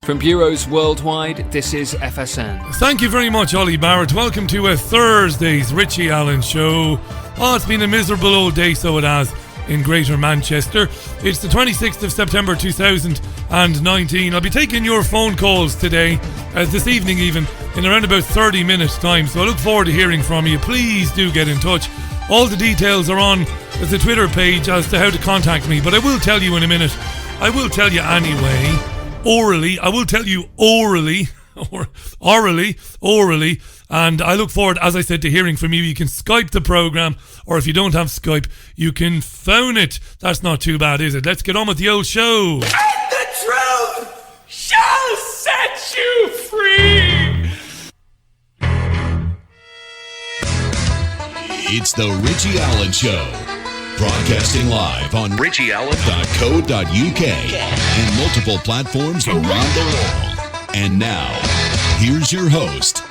From bureaus worldwide, this is FSN. Thank you very much, Ollie Barrett. Welcome to a Thursday's Richie Allen Show. Oh, it's been a miserable old day, so it has, in Greater Manchester. It's the 26th of September 2019. I'll be taking your phone calls today, this evening even, in around about 30 minutes time. So I look forward to hearing from you. Please do get in touch. All the details are on the Twitter page as to how to contact me, but I will tell you in a minute. I will tell you anyway. Orally, I will tell you orally, and I look forward, as I said, to hearing from you. You can Skype the programme, or if you don't have Skype, you can phone it. That's not too bad, is it? Let's get on with the old show. And the truth shall set you free. It's the Richie Allen Show. Broadcasting live on richieallen.co.uk and multiple platforms around the world. And now, here's your host,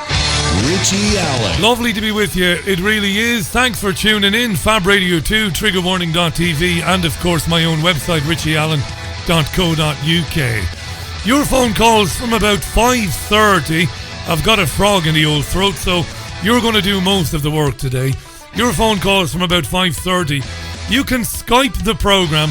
Richie Allen. Lovely to be with you. It really is. Thanks for tuning in. Fab Radio 2, triggerwarning.tv, and of course my own website, richieallen.co.uk. Your phone calls from about 5:30. I've got a frog in the old throat, so you're going to do most of the work today. Your phone calls from about 5:30. You can Skype the program.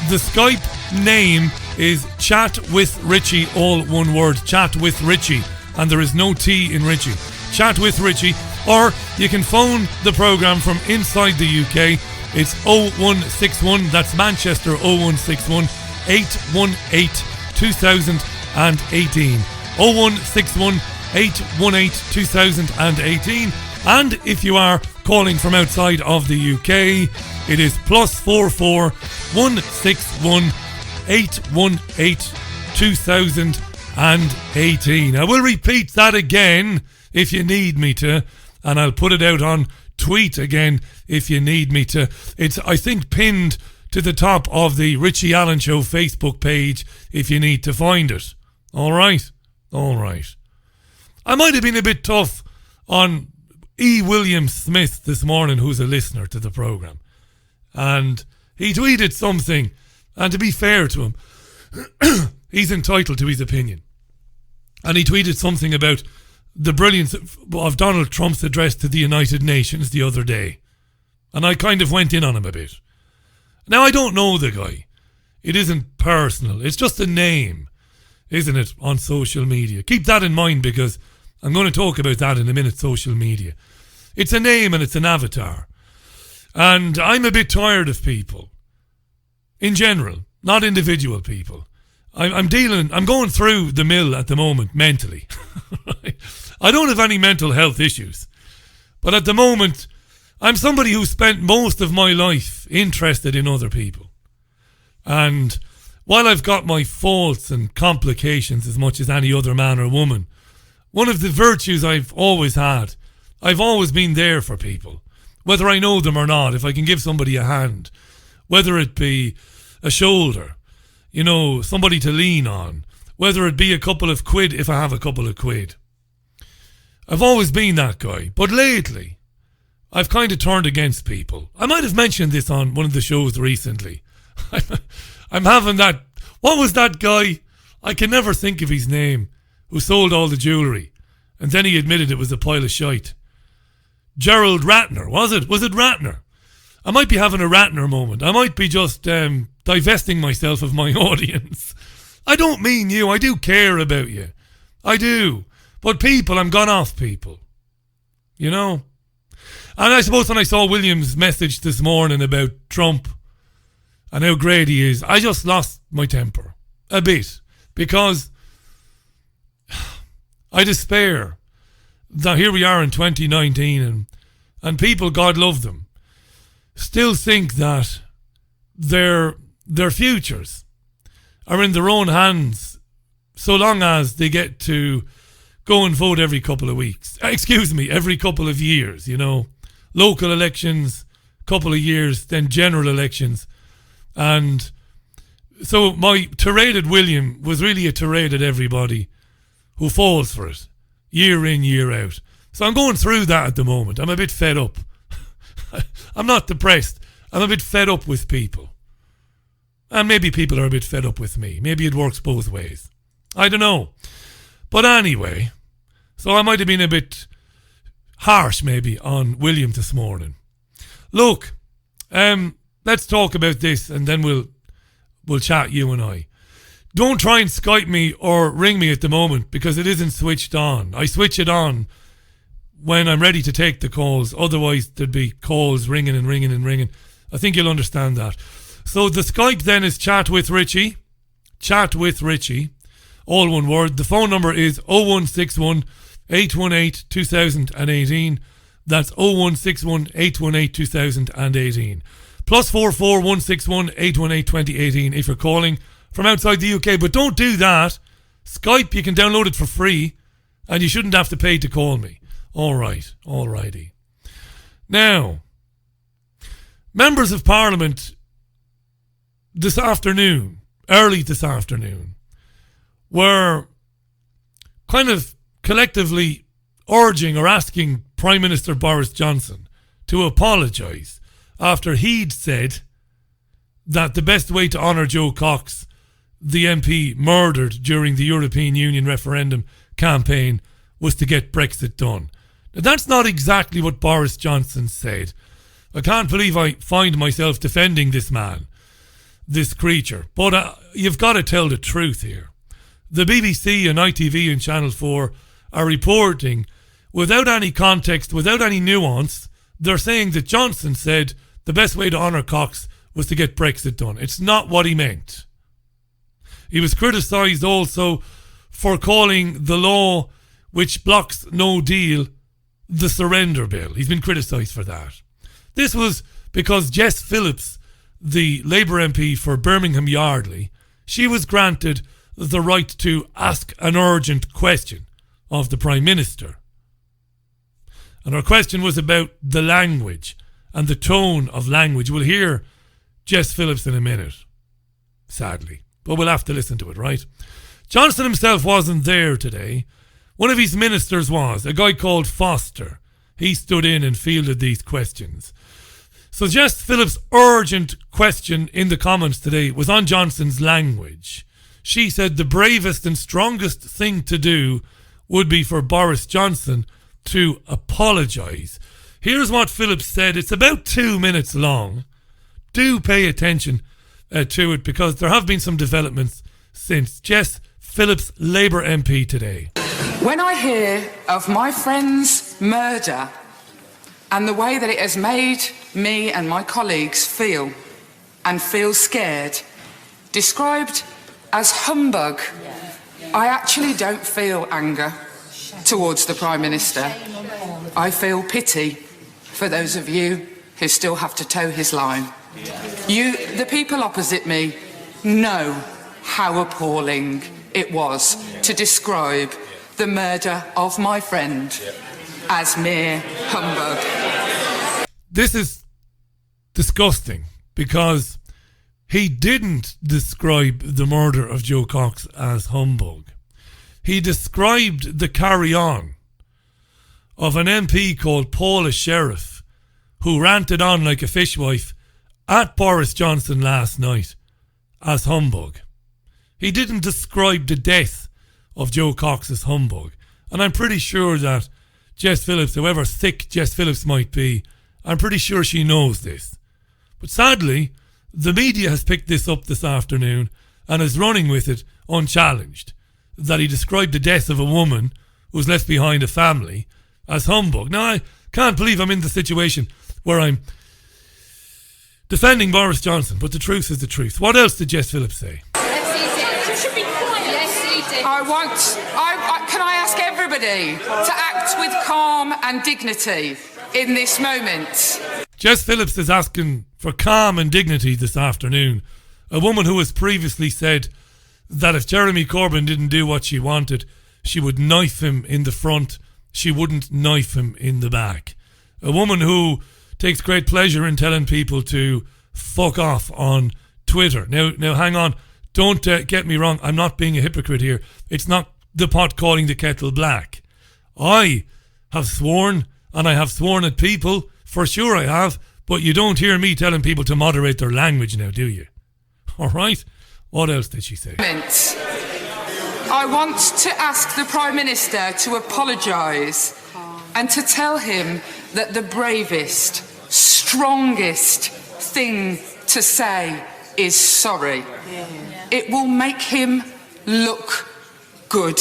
The Skype name is Chat with Richie, all one word, Chat with Richie, and there is no T in Richie. Chat with Richie. Or you can phone the program from inside the UK. It's 0161, that's Manchester, 0161 818 2018. 0161 818 2018. And if you are calling from outside of the UK, it is +44 161 818 2018. I will repeat that again if you need me to, and I'll put it out on tweet again if you need me to. It's, I think, pinned to the top of the Richie Allen Show Facebook page if you need to find it. All right. I might have been a bit tough on E. William Smith this morning, who's a listener to the programme. And he tweeted something, and to be fair to him, he's entitled to his opinion. And he tweeted something about the brilliance of Donald Trump's address to the United Nations the other day. And I kind of went in on him a bit. Now, I don't know the guy. It isn't personal. It's just a name, isn't it, on social media. Keep that in mind, because I'm going to talk about that in a minute, social media. It's a name and it's an avatar. And I'm a bit tired of people. In general, not individual people. I'm going through the mill at the moment, mentally. I don't have any mental health issues. But at the moment, I'm somebody who spent most of my life interested in other people. And while I've got my faults and complications as much as any other man or woman, one of the virtues I've always had, I've always been there for people, whether I know them or not. If I can give somebody a hand, whether it be a shoulder, somebody to lean on, whether it be a couple of quid if I have a couple of quid. I've always been that guy. But lately, I've kind of turned against people. I might have mentioned this on one of the shows recently. I'm having that, what was that guy? I can never think of his name, who sold all the jewellery, and then he admitted it was a pile of shite. Gerald Ratner, was it? Was it Ratner? I might be having a Ratner moment. I might be just divesting myself of my audience. I don't mean you. I do care about you. I do. But people, I'm gone off people. And I suppose when I saw William's message this morning about Trump and how great he is, I just lost my temper a bit, because I despair that here we are in 2019 and people, God love them, still think that their futures are in their own hands so long as they get to go and vote every couple of weeks. Every couple of years, Local elections, couple of years, then general elections. And so my tirade at William was really a tirade at everybody who falls for it, year in, year out. So I'm going through that at the moment. I'm a bit fed up. I'm not depressed. I'm a bit fed up with people. And maybe people are a bit fed up with me. Maybe it works both ways. I don't know. But anyway, so I might have been a bit harsh maybe on William this morning. Look, let's talk about this and then we'll chat, you and I. Don't try and Skype me or ring me at the moment because it isn't switched on. I switch it on when I'm ready to take the calls. Otherwise, there'd be calls ringing and ringing and ringing. I think you'll understand that. So the Skype then is Chat with Richie. Chat with Richie. All one word. The phone number is 0161 818 2018. That's 0161 818 2018. +44 161 818 2018 if you're calling from outside the UK. But don't do that. Skype, you can download it for free and you shouldn't have to pay to call me. Alright, alrighty. Now, members of Parliament this afternoon, early this afternoon, were kind of collectively urging or asking Prime Minister Boris Johnson to apologise after he'd said that the best way to honour Joe Cox, the MP murdered during the European Union referendum campaign, was to get Brexit done. Now, that's not exactly what Boris Johnson said. I can't believe I find myself defending this man, this creature. But you've got to tell the truth here. The BBC and ITV and Channel 4 are reporting without any context, without any nuance. They're saying that Johnson said the best way to honour Cox was to get Brexit done. It's not what he meant. He was criticised also for calling the law which blocks no deal the surrender bill. He's been criticised for that. This was because Jess Phillips, the Labour MP for Birmingham Yardley, she was granted the right to ask an urgent question of the Prime Minister. And her question was about the language and the tone of language. We'll hear Jess Phillips in a minute, sadly. But we'll have to listen to it, right? Johnson himself wasn't there today. One of his ministers was, a guy called Foster. He stood in and fielded these questions. So Jess Phillips' urgent question in the comments today was on Johnson's language. She said the bravest and strongest thing to do would be for Boris Johnson to apologise. Here's what Phillips said. It's about 2 minutes long. Do pay attention to it because there have been some developments since. Jess Phillips, Labour MP today. When I hear of my friend's murder and the way that it has made me and my colleagues feel and feel scared, described as humbug, I actually don't feel anger towards the Prime Minister. I feel pity for those of you who still have to toe his line. You, the people opposite me, know how appalling it was to describe the murder of my friend as mere humbug. This is disgusting because he didn't describe the murder of Joe Cox as humbug. He described the carry-on of an MP called Paula Sheriff who ranted on like a fishwife at Boris Johnson last night as humbug. He didn't describe the death of Joe Cox as humbug. And I'm pretty sure that Jess Phillips, however thick Jess Phillips might be, I'm pretty sure she knows this. But sadly, the media has picked this up this afternoon and is running with it unchallenged, that he described the death of a woman who was left behind a family as humbug. Now, I can't believe I'm in the situation where I'm defending Boris Johnson, but the truth is the truth. What else did Jess Phillips say? Can I ask everybody to act with calm and dignity in this moment? Jess Phillips is asking for calm and dignity this afternoon. A woman who has previously said that if Jeremy Corbyn didn't do what she wanted, she would knife him in the front, she wouldn't knife him in the back. A woman who takes great pleasure in telling people to fuck off on Twitter. Now hang on. Don't get me wrong. I'm not being a hypocrite here. It's not the pot calling the kettle black. I have sworn, and I have sworn at people. For sure I have. But you don't hear me telling people to moderate their language now, do you? All right? What else did she say? I want to ask the Prime Minister to apologise and to tell him that the bravest, strongest thing to say is sorry. It will make him look good.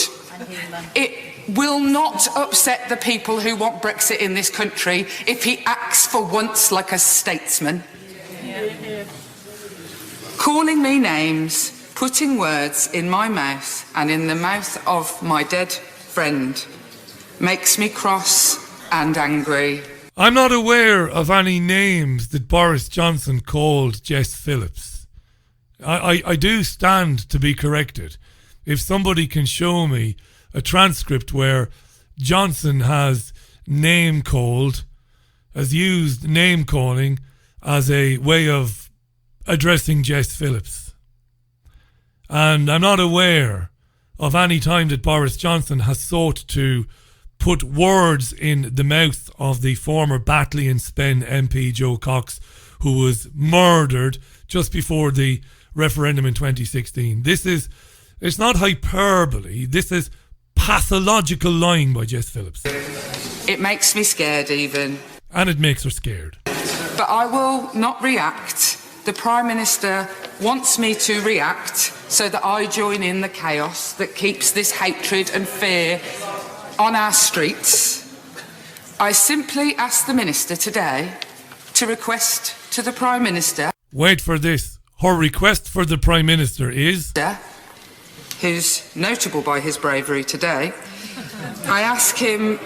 It will not upset the people who want Brexit in this country if he acts for once like a statesman. Calling me names, putting words in my mouth and in the mouth of my dead friend makes me cross and angry. I'm not aware of any names that Boris Johnson called Jess Phillips. I do stand to be corrected. If somebody can show me a transcript where Johnson has used name calling as a way of addressing Jess Phillips. And I'm not aware of any time that Boris Johnson has sought to put words in the mouth of the former Batley and Spen MP Joe Cox, who was murdered just before the referendum in 2016. It's not hyperbole. This is pathological lying by Jess Phillips. It makes me scared even. And it makes her scared. But I will not react. The Prime Minister wants me to react so that I join in the chaos that keeps this hatred and fear on our streets. I simply ask the Minister today to request to the Prime Minister... Wait for this. Her request for the Prime Minister is... who's notable by his bravery today. I ask him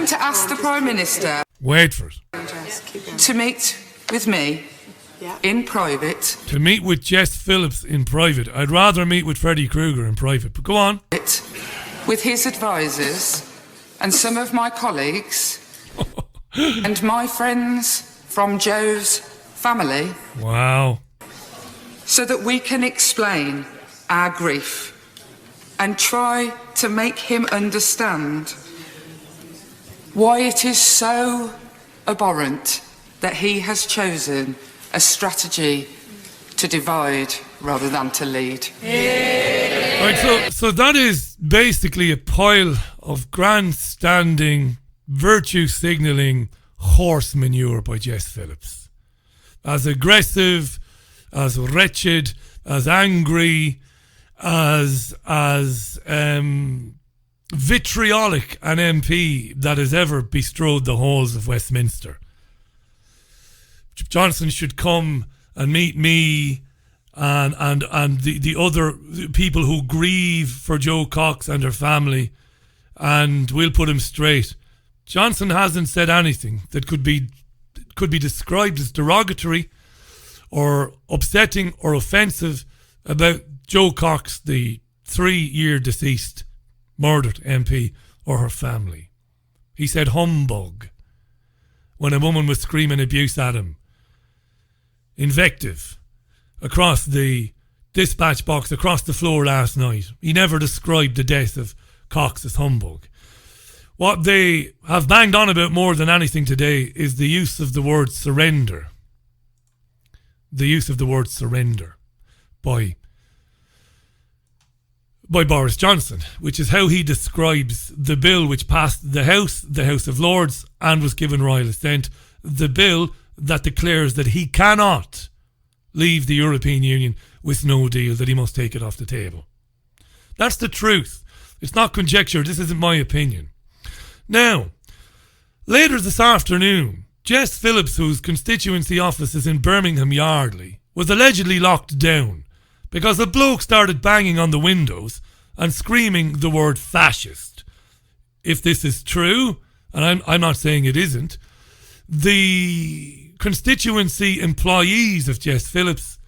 to ask the Prime Minister... Wait for it. ...to meet with me in private. To meet with Jess Phillips in private. I'd rather meet with Freddy Krueger in private, but go on. With his advisors and some of my colleagues and my friends from Joe's family. Wow. So that we can explain our grief and try to make him understand why it is so abhorrent that he has chosen a strategy to divide rather than to lead. Right, so that is basically a pile of grandstanding, virtue signalling horse manure by Jess Phillips. As aggressive, as wretched, as angry, as vitriolic an MP that has ever bestrode the halls of Westminster. Johnson should come and meet me and the other people who grieve for Joe Cox and her family, and we'll put him straight. Johnson hasn't said anything that could be described as derogatory or upsetting or offensive about Joe Cox, the 3-year deceased, murdered MP, or her family. He said humbug when a woman was screaming abuse at him. Invective across the dispatch box, across the floor last night. He never described the death of Cox as humbug. What they have banged on about more than anything today is the use of the word surrender. The use of the word surrender by Boris Johnson, which is how he describes the bill which passed the House of Lords, and was given royal assent. The bill that declares that he cannot leave the European Union with no deal, that he must take it off the table. That's the truth. It's not conjecture. This isn't my opinion. Now, later this afternoon, Jess Phillips, whose constituency office is in Birmingham Yardley, was allegedly locked down because a bloke started banging on the windows and screaming the word fascist. If this is true, and I'm not saying it isn't, the constituency employees of Jess Phillips,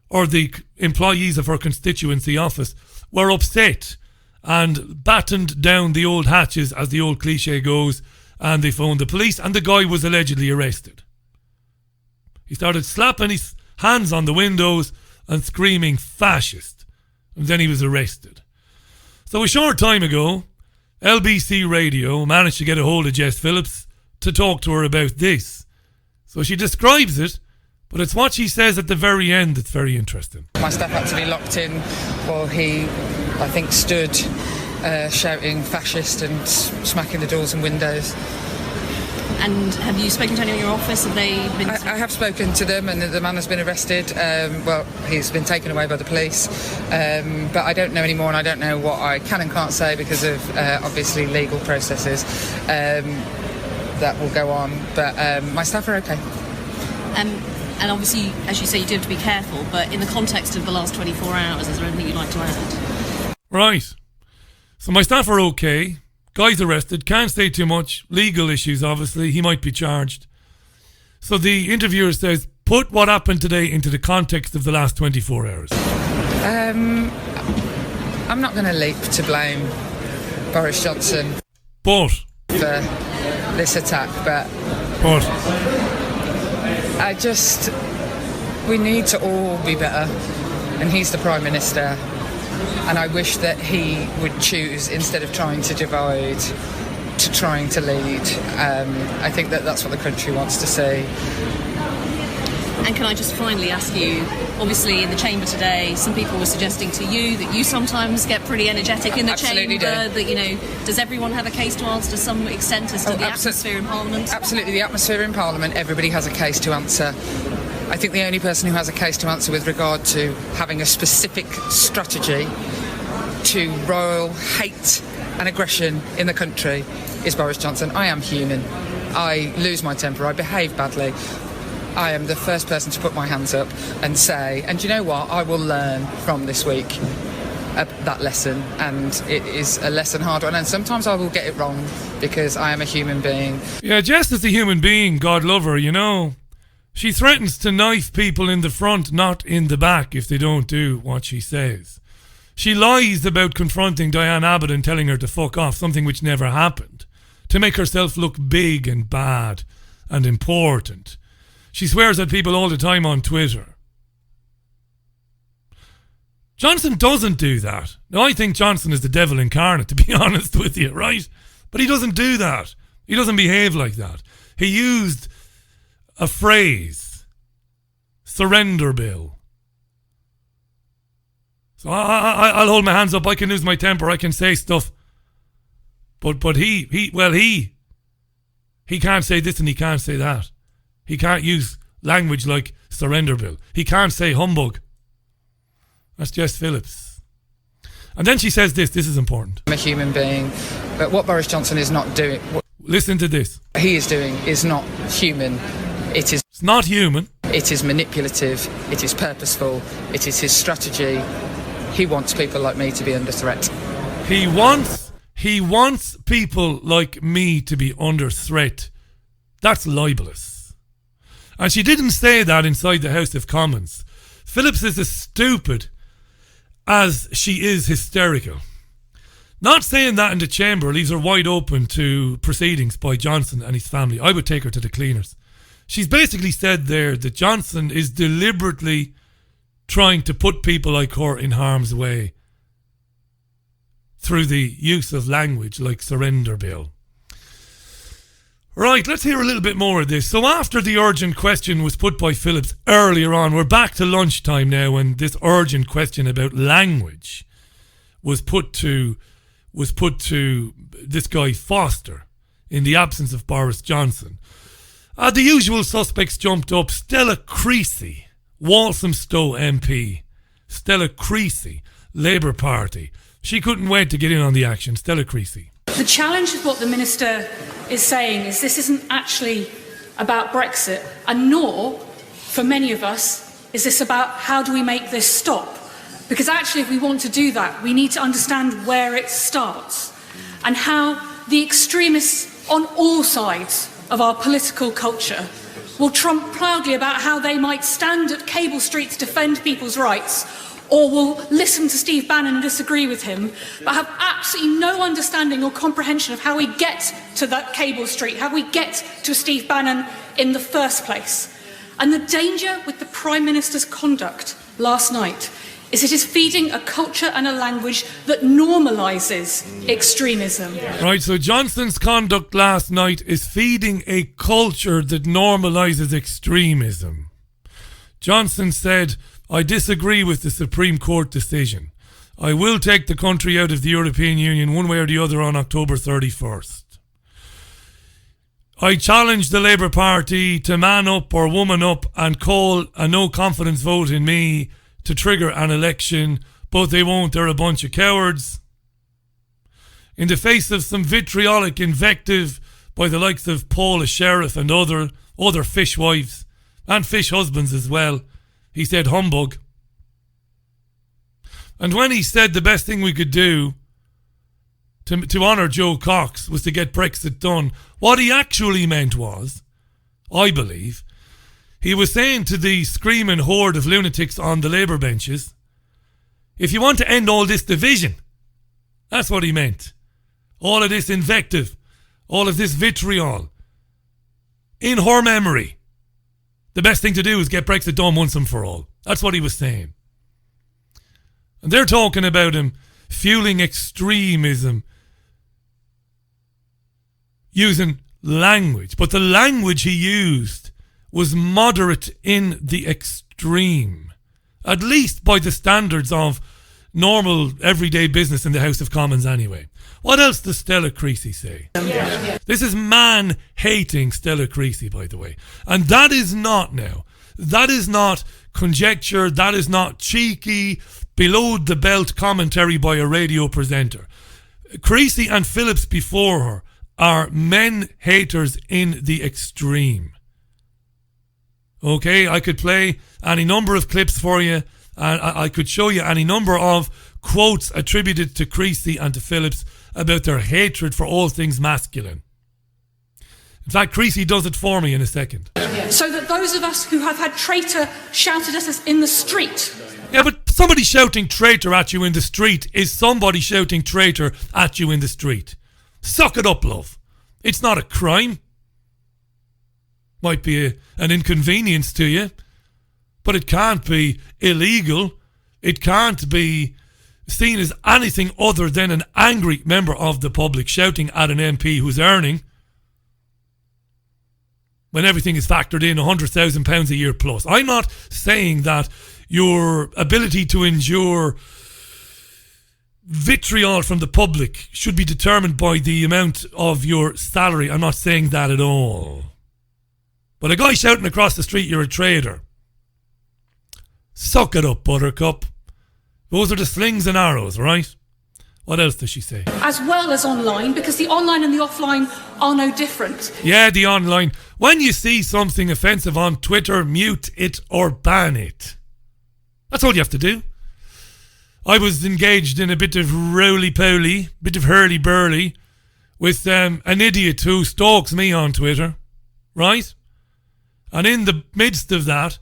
or the employees of her constituency office, were upset and battened down the old hatches, as the old cliche goes, and they phoned the police, and the guy was allegedly arrested. He started slapping his hands on the windows and screaming fascist, and then he was arrested. So a short time ago, LBC Radio managed to get a hold of Jess Phillips to talk to her about this. So she describes it But it's what she says at the very end that's very interesting. My staff had to be locked in while he, I think, stood shouting fascist and smacking the doors and windows. And have you spoken to anyone in your office? Have they been... I have spoken to them, and the man has been arrested. He's been taken away by the police. But I don't know anymore, and I don't know what I can and can't say because of, obviously, legal processes that will go on. But my staff are okay. And obviously, as you say, you do have to be careful, but in the context of the last 24 hours, is there anything you'd like to add? Right. So my staff are okay. Guy's arrested. Can't say too much. Legal issues, obviously. He might be charged. So the interviewer says, put what happened today into the context of the last 24 hours. I'm not going to leap to blame Boris Johnson But for this attack, but we need to all be better, and he's the Prime Minister, and I wish that he would choose, instead of trying to divide, to trying to lead. I think that that's what the country wants to see. And can I just finally ask you, obviously in the chamber today, some people were suggesting to you that you sometimes get pretty energetic in the Absolutely chamber, do. that, you know, does everyone have a case to answer to some extent as to the atmosphere in Parliament? Absolutely, the atmosphere in Parliament, everybody has a case to answer. I think the only person who has a case to answer with regard to having a specific strategy to royal hate and aggression in the country is Boris Johnson. I am human. I lose my temper. I behave badly. I am the first person to put my hands up and say, and you know what, I will learn from this week that lesson, and it is a lesson hard one, and sometimes I will get it wrong because I am a human being. yeah, Jess is a human being, God love her, you know. She threatens to knife people in the front, not in the back, if they don't do what she says. She lies about confronting Diane Abbott and telling her to fuck off, something which never happened, to make herself look big and bad and important. She swears at people all the time on Twitter. Johnson doesn't do that. Now, I think Johnson is the devil incarnate, to be honest with you, right? But he doesn't do that. He doesn't behave like that. He used a phrase, surrender bill. So I'll hold my hands up. I can lose my temper. I can say stuff. But he can't say this and he can't say that. He can't use language like surrender bill. He can't say humbug. That's Jess Phillips. And then she says this is important. I'm a human being, but what Boris Johnson is not doing, what Listen to this. he is doing is not human. It's not human. It is manipulative. It is purposeful. It is his strategy. He wants people like me to be under threat. He wants people like me to be under threat. That's libelous. And she didn't say that inside the House of Commons. Phillips is as stupid as she is hysterical. Not saying that in the chamber leaves her wide open to proceedings by Johnson and his family. I would take her to the cleaners. She's basically said there that Johnson is deliberately trying to put people like her in harm's way through the use of language like surrender bill. Right, let's hear a little bit more of this. So after the urgent question was put by Phillips earlier on, we're back to lunchtime now, and this urgent question about language was put to this guy Foster in the absence of Boris Johnson. The usual suspects jumped up. Stella Creasy, Walthamstow MP. Stella Creasy, Labour Party. She couldn't wait to get in on the action. Stella Creasy. The challenge of what the Minister is saying is this isn't actually about Brexit, and nor, for many of us, is this about how do we make this stop. Because actually, if we want to do that, we need to understand where it starts and how the extremists on all sides of our political culture will trump proudly about how they might stand at Cable Street to defend people's rights, or will listen to Steve Bannon and disagree with him, but have absolutely no understanding or comprehension of how we get to that Cable Street, how we get to Steve Bannon in the first place. And the danger with the Prime Minister's conduct last night is it is feeding a culture and a language that normalises extremism. Right, so Johnson's conduct last night is feeding a culture that normalises extremism. Johnson said, I disagree with the Supreme Court decision. I will take the country out of the European Union one way or the other on October 31st. I challenge the Labour Party to man up or woman up and call a no confidence vote in me to trigger an election, but they won't. They're a bunch of cowards. In the face of some vitriolic invective by the likes of Paula Sheriff and other fishwives and fish husbands as well, he said humbug. And when he said the best thing we could do to honour Joe Cox was to get Brexit done, what he actually meant was, I believe, he was saying to the screaming horde of lunatics on the Labour benches, if you want to end all this division, that's what he meant. All of this invective, all of this vitriol, in her memory, the best thing to do is get Brexit done once and for all. That's what he was saying. And they're talking about him fueling extremism using language. But the language he used was moderate in the extreme. At least by the standards of normal, everyday business in the House of Commons anyway. What else does Stella Creasy say? This is man-hating Stella Creasy, by the way. And that is not conjecture, that is not cheeky, below-the-belt commentary by a radio presenter. Creasy and Phillips before her are men-haters in the extreme. Okay, I could play any number of clips for you, and I could show you any number of quotes attributed to Creasy and to Phillips about their hatred for all things masculine. In fact, Creasy does it for me in a second. So that those of us who have had traitor shouted at us in the street. Yeah, but somebody shouting traitor at you in the street is somebody shouting traitor at you in the street. Suck it up, love. It's not a crime. Might be an inconvenience to you, but it can't be illegal. It can't be seen as anything other than an angry member of the public shouting at an MP who's earning, when everything is factored in, £100,000 a year plus. I'm not saying that your ability to endure vitriol from the public should be determined by the amount of your salary. I'm not saying that at all. But a guy shouting across the street, you're a traitor. Suck it up, buttercup. Those are the slings and arrows, right? What else does she say? As well as online, because the online and the offline are no different. Yeah, the online. When you see something offensive on Twitter, mute it or ban it. That's all you have to do. I was engaged in a bit of roly-poly, bit of hurly-burly with an idiot who stalks me on Twitter, right? And in the midst of that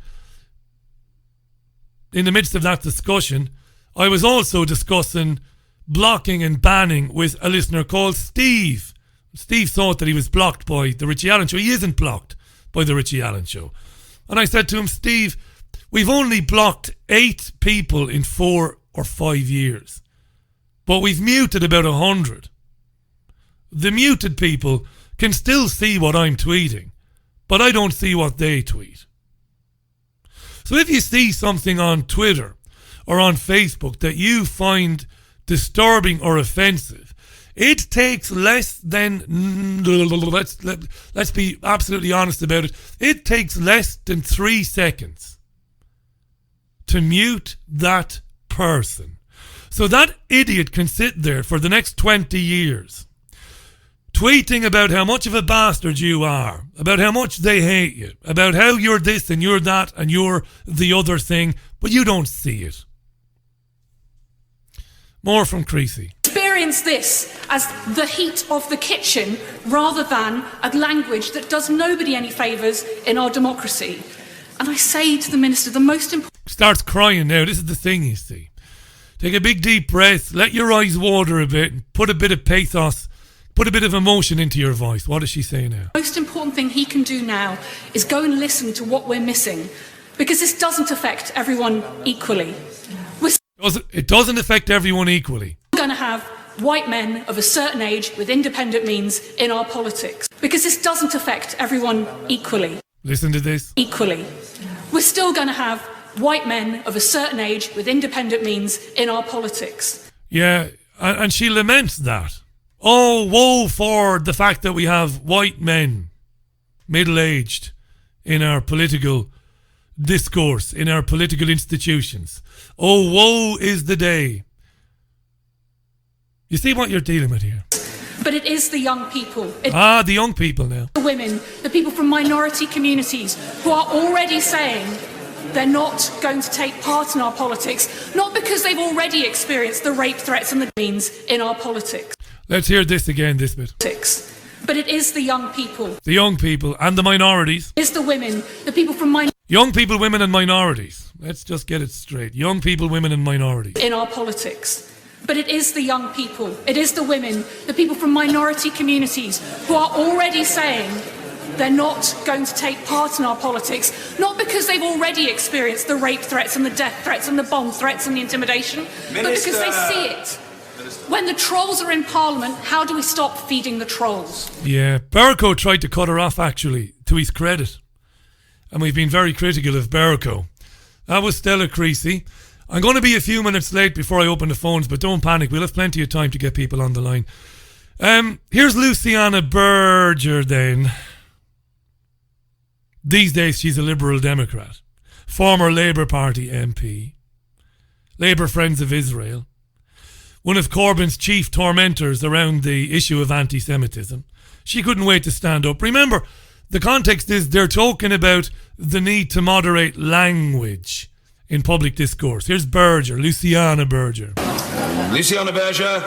discussion, I was also discussing blocking and banning with a listener called Steve. Steve thought that he was blocked by the Richie Allen Show. He isn't blocked by the Richie Allen Show. And I said to him, Steve, we've only blocked 8 people in 4 or 5 years, but we've muted about 100. The muted people can still see what I'm tweeting, but I don't see what they tweet. So if you see something on Twitter or on Facebook that you find disturbing or offensive, it takes less than, let's be absolutely honest about it, it takes less than 3 seconds to mute that person. So that idiot can sit there for the next 20 years tweeting about how much of a bastard you are, about how much they hate you, about how you're this and you're that and you're the other thing, but you don't see it. More from Creasy. Experience this as the heat of the kitchen rather than a language that does nobody any favours in our democracy. And I say to the Minister, the most important... Starts crying now. This is the thing, you see. Take a big deep breath, let your eyes water a bit, and put a bit of pathos, put a bit of emotion into your voice. What does she say now? The most important thing he can do now is go and listen to what we're missing, because this doesn't affect everyone equally. It doesn't affect everyone equally. We're going to have white men of a certain age with independent means in our politics, because this doesn't affect everyone equally. Listen to this. Equally. We're we're still going to have white men of a certain age with independent means in our politics. Yeah, and she laments that. Oh, woe for the fact that we have white men, middle-aged, in our political discourse, in our political institutions. Oh, woe is the day. You see what you're dealing with here? But it is the young people. The young people now. The women, the people from minority communities who are already saying they're not going to take part in our politics, not because they've already experienced the rape threats and the means in our politics. Let's hear this again, this bit. But it is the young people. The young people and the minorities. It's the women, the people from young people, women and minorities. Let's just get it straight. Young people, women and minorities. In our politics. But it is the young people, it is the women, the people from minority communities who are already saying they're not going to take part in our politics, not because they've already experienced the rape threats and the death threats and the bomb threats and the intimidation, but because they see it. When the trolls are in Parliament, how do we stop feeding the trolls? Yeah, Bercow tried to cut her off, actually, to his credit. And we've been very critical of Bercow. That was Stella Creasy. I'm going to be a few minutes late before I open the phones, but don't panic. We'll have plenty of time to get people on the line. Here's Luciana Berger then. These days she's a Liberal Democrat. Former Labour Party MP. Labour Friends of Israel. One of Corbyn's chief tormentors around the issue of anti-Semitism. She couldn't wait to stand up. Remember, the context is they're talking about the need to moderate language in public discourse. Here's Berger, Luciana Berger. Luciana Berger.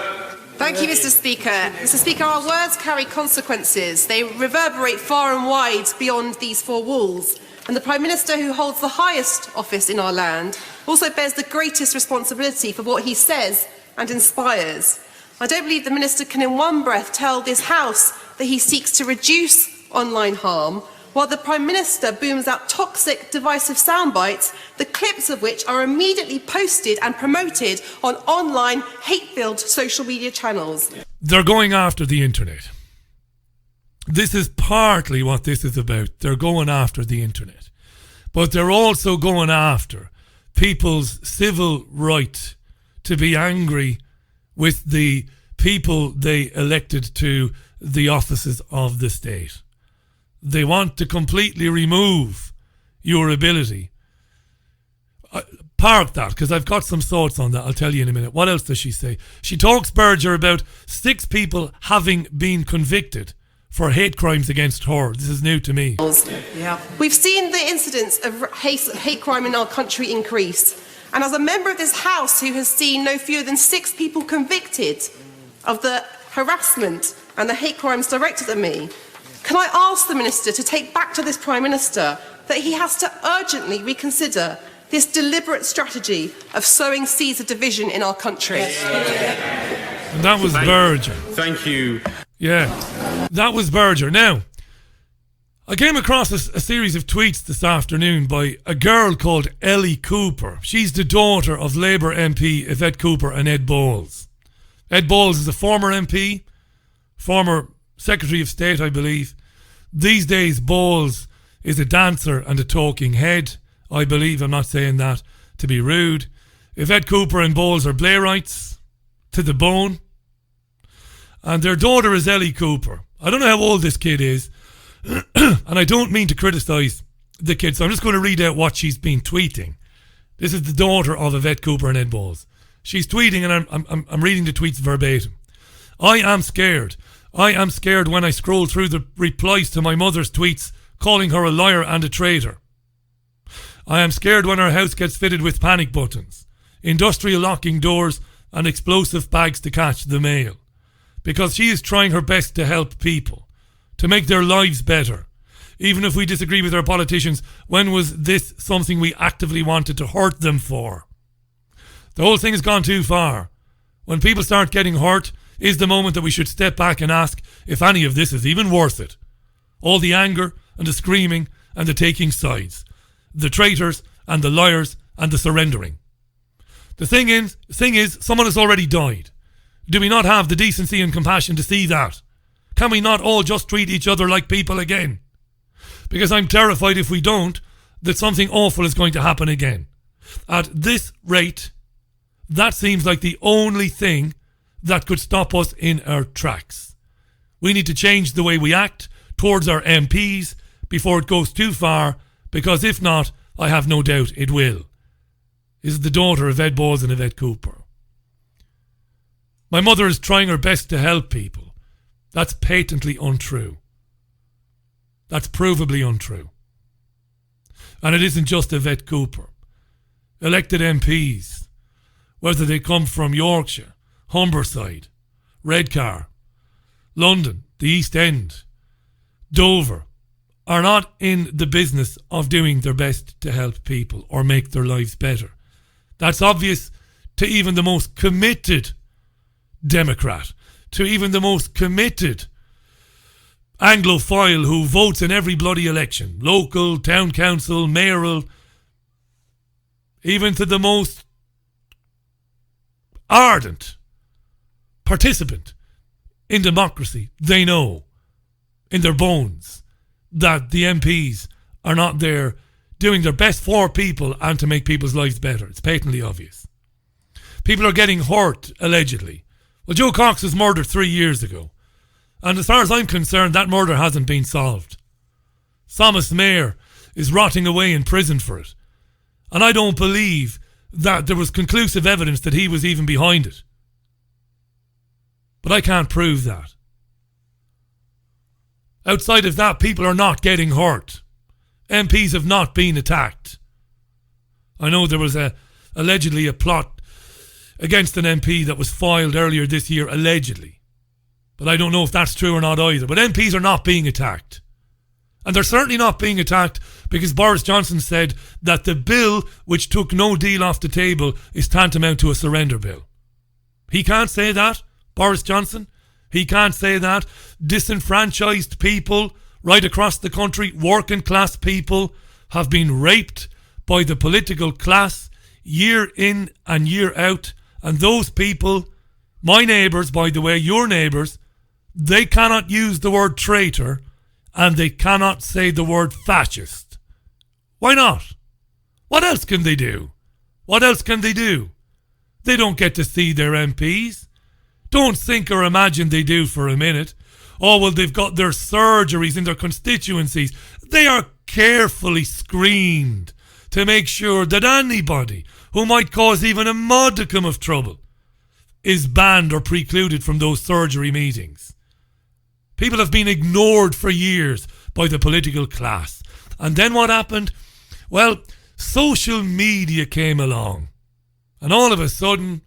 Thank you, Mr. Speaker. Mr. Speaker, our words carry consequences. They reverberate far and wide beyond these four walls. And the Prime Minister, who holds the highest office in our land, also bears the greatest responsibility for what he says and inspires. I don't believe the Minister can in one breath tell this House that he seeks to reduce online harm, while the Prime Minister booms out toxic, divisive soundbites, the clips of which are immediately posted and promoted on online, hate-filled social media channels. They're going after the internet. This is partly what this is about. They're going after the internet. But they're also going after people's civil right to be angry with the people they elected to the offices of the state. They want to completely remove your ability. Park that, because I've got some thoughts on that. I'll tell you in a minute. What else does she say? She talks, Berger, about 6 people having been convicted for hate crimes against her. This is new to me. Yeah. We've seen the incidents of hate crime in our country increase. And as a member of this House who has seen no fewer than 6 people convicted of the harassment and the hate crimes directed at me, can I ask the Minister to take back to this Prime Minister that he has to urgently reconsider this deliberate strategy of sowing seeds of division in our country? And that was Berger. Thank you. Yeah, that was Berger. Now, I came across a series of tweets this afternoon by a girl called Ellie Cooper. She's the daughter of Labour MP Yvette Cooper and Ed Balls. Ed Balls is a former MP, former Secretary of State, I believe. These days, Balls is a dancer and a talking head, I believe. I'm not saying that to be rude. Yvette Cooper and Balls are Blairites to the bone. And their daughter is Ellie Cooper. I don't know how old this kid is. And I don't mean to criticise the kid, so I'm just going to read out what she's been tweeting. This is the daughter of Yvette Cooper and Ed Balls. She's tweeting, and I'm reading the tweets verbatim. I am scared. I am scared when I scroll through the replies to my mother's tweets calling her a liar and a traitor. I am scared when our house gets fitted with panic buttons, industrial locking doors and explosive bags to catch the mail. Because she is trying her best to help people, to make their lives better. Even if we disagree with our politicians, when was this something we actively wanted to hurt them for? The whole thing has gone too far. When people start getting hurt is the moment that we should step back and ask if any of this is even worth it. All the anger and the screaming and the taking sides. The traitors and the liars and the surrendering. The thing is, someone has already died. Do we not have the decency and compassion to see that? Can we not all just treat each other like people again? Because I'm terrified if we don't, that something awful is going to happen again. At this rate, that seems like the only thing that could stop us in our tracks. We need to change the way we act towards our MPs before it goes too far, because if not, I have no doubt it will. Is the daughter of Ed Balls and Yvette Cooper. My mother is trying her best to help people. That's patently untrue. That's provably untrue. And it isn't just Yvette Cooper. Elected MPs, whether they come from Yorkshire, Humberside, Redcar, London, the East End, Dover, are not in the business of doing their best to help people or make their lives better. That's obvious to even the most committed Democrat, to even the most committed Anglophile who votes in every bloody election, local, town council, mayoral, even to the most ardent participant in democracy. They know in their bones that the MPs are not there doing their best for people and to make people's lives better. It's patently obvious. People are getting hurt, allegedly. Well, Joe Cox was murdered 3 years ago. And as far as I'm concerned, that murder hasn't been solved. Thomas Mayer is rotting away in prison for it. And I don't believe that there was conclusive evidence that he was even behind it. But I can't prove that. Outside of that, people are not getting hurt. MPs have not been attacked. I know there was allegedly a plot against an MP that was filed earlier this year, allegedly. But I don't know if that's true or not either. But MPs are not being attacked. And they're certainly not being attacked because Boris Johnson said that the bill which took no deal off the table is tantamount to a surrender bill. He can't say that, Boris Johnson. He can't say that. Disenfranchised people right across the country, working class people, have been raped by the political class year in and year out. And those people, my neighbours, by the way, your neighbours, they cannot use the word traitor and they cannot say the word fascist. Why not? What else can they do? What else can they do? They don't get to see their MPs. Don't think or imagine they do for a minute. Oh, well, they've got their surgeries in their constituencies. They are carefully screened to make sure that anybody who might cause even a modicum of trouble is banned or precluded from those surgery meetings. People have been ignored for years by the political class. And then what happened? Well, social media came along. And all of a sudden,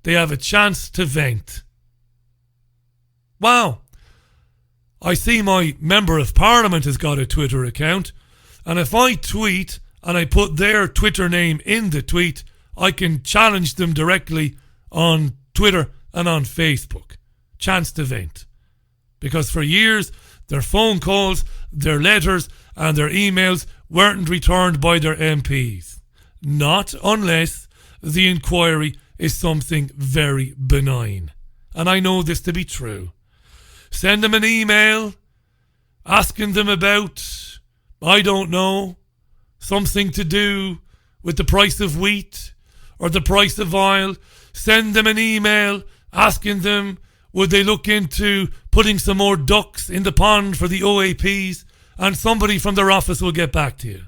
they have a chance to vent. Wow. I see my Member of Parliament has got a Twitter account. And if I tweet and I put their Twitter name in the tweet, I can challenge them directly on Twitter and on Facebook. Chance to vent. Because for years, their phone calls, their letters and their emails weren't returned by their MPs. Not unless the inquiry is something very benign. And I know this to be true. Send them an email asking them about, I don't know, something to do with the price of wheat or the price of oil. Send them an email asking them, would they look into putting some more ducks in the pond for the OAPs, and somebody from their office will get back to you.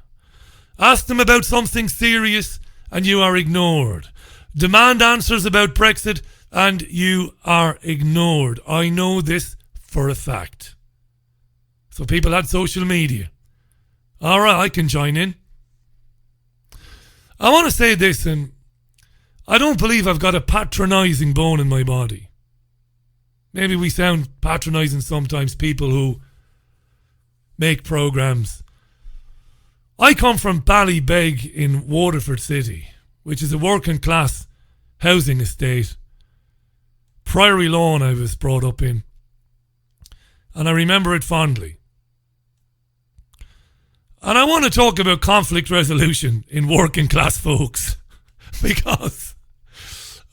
Ask them about something serious and you are ignored. Demand answers about Brexit and you are ignored. I know this for a fact. So people had social media. All right, I can join in. I want to say this, and I don't believe I've got a patronising bone in my body. Maybe we sound patronising sometimes, people who make programmes. I come from Ballybeg in Waterford City, which is a working class housing estate. Priory Lawn I was brought up in. And I remember it fondly. And I want to talk about conflict resolution in working class folks. Because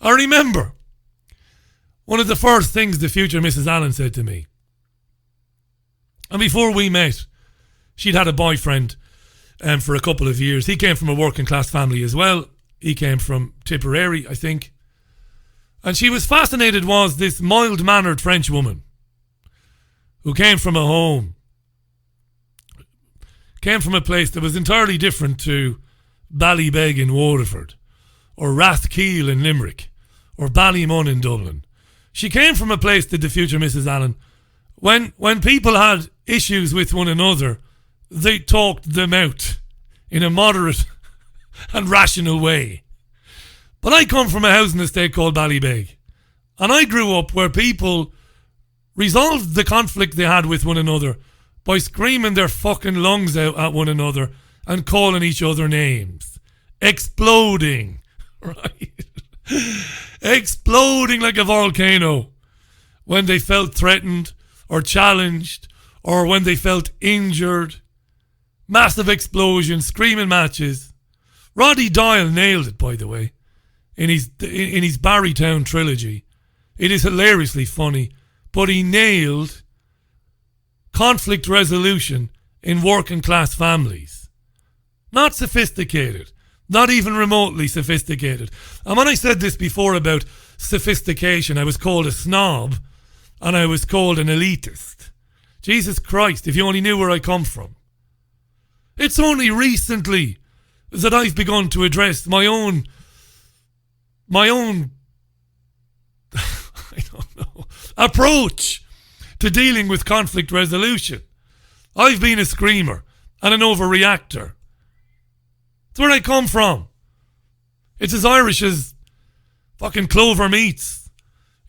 I remember one of the first things the future Mrs. Allen said to me. And before we met, she'd had a boyfriend for a couple of years. He came from a working class family as well. He came from Tipperary, I think. And she was fascinated, was this mild-mannered French woman who came from a home, came from a place that was entirely different to Ballybeg in Waterford, or Rathkeil in Limerick, or Ballymun in Dublin. She came from a place, did the future Mrs. Allen, when people had issues with one another, they talked them out in a moderate and rational way. But I come from a housing estate called Ballybeg, and I grew up where people resolved the conflict they had with one another by screaming their fucking lungs out at one another and calling each other names. Exploding, right? Exploding like a volcano when they felt threatened or challenged or when they felt injured. Massive explosions, screaming matches. Roddy Doyle nailed it, by the way, in his Barrytown trilogy. It is hilariously funny, but he nailed conflict resolution in working class families. Not sophisticated. Not even remotely sophisticated. And when I said this before about sophistication, I was called a snob and I was called an elitist. Jesus Christ, if you only knew where I come from. It's only recently that I've begun to address my own I don't know, approach to dealing with conflict resolution. I've been a screamer and an overreactor. It's where I come from. It's as Irish as fucking Clover Meats.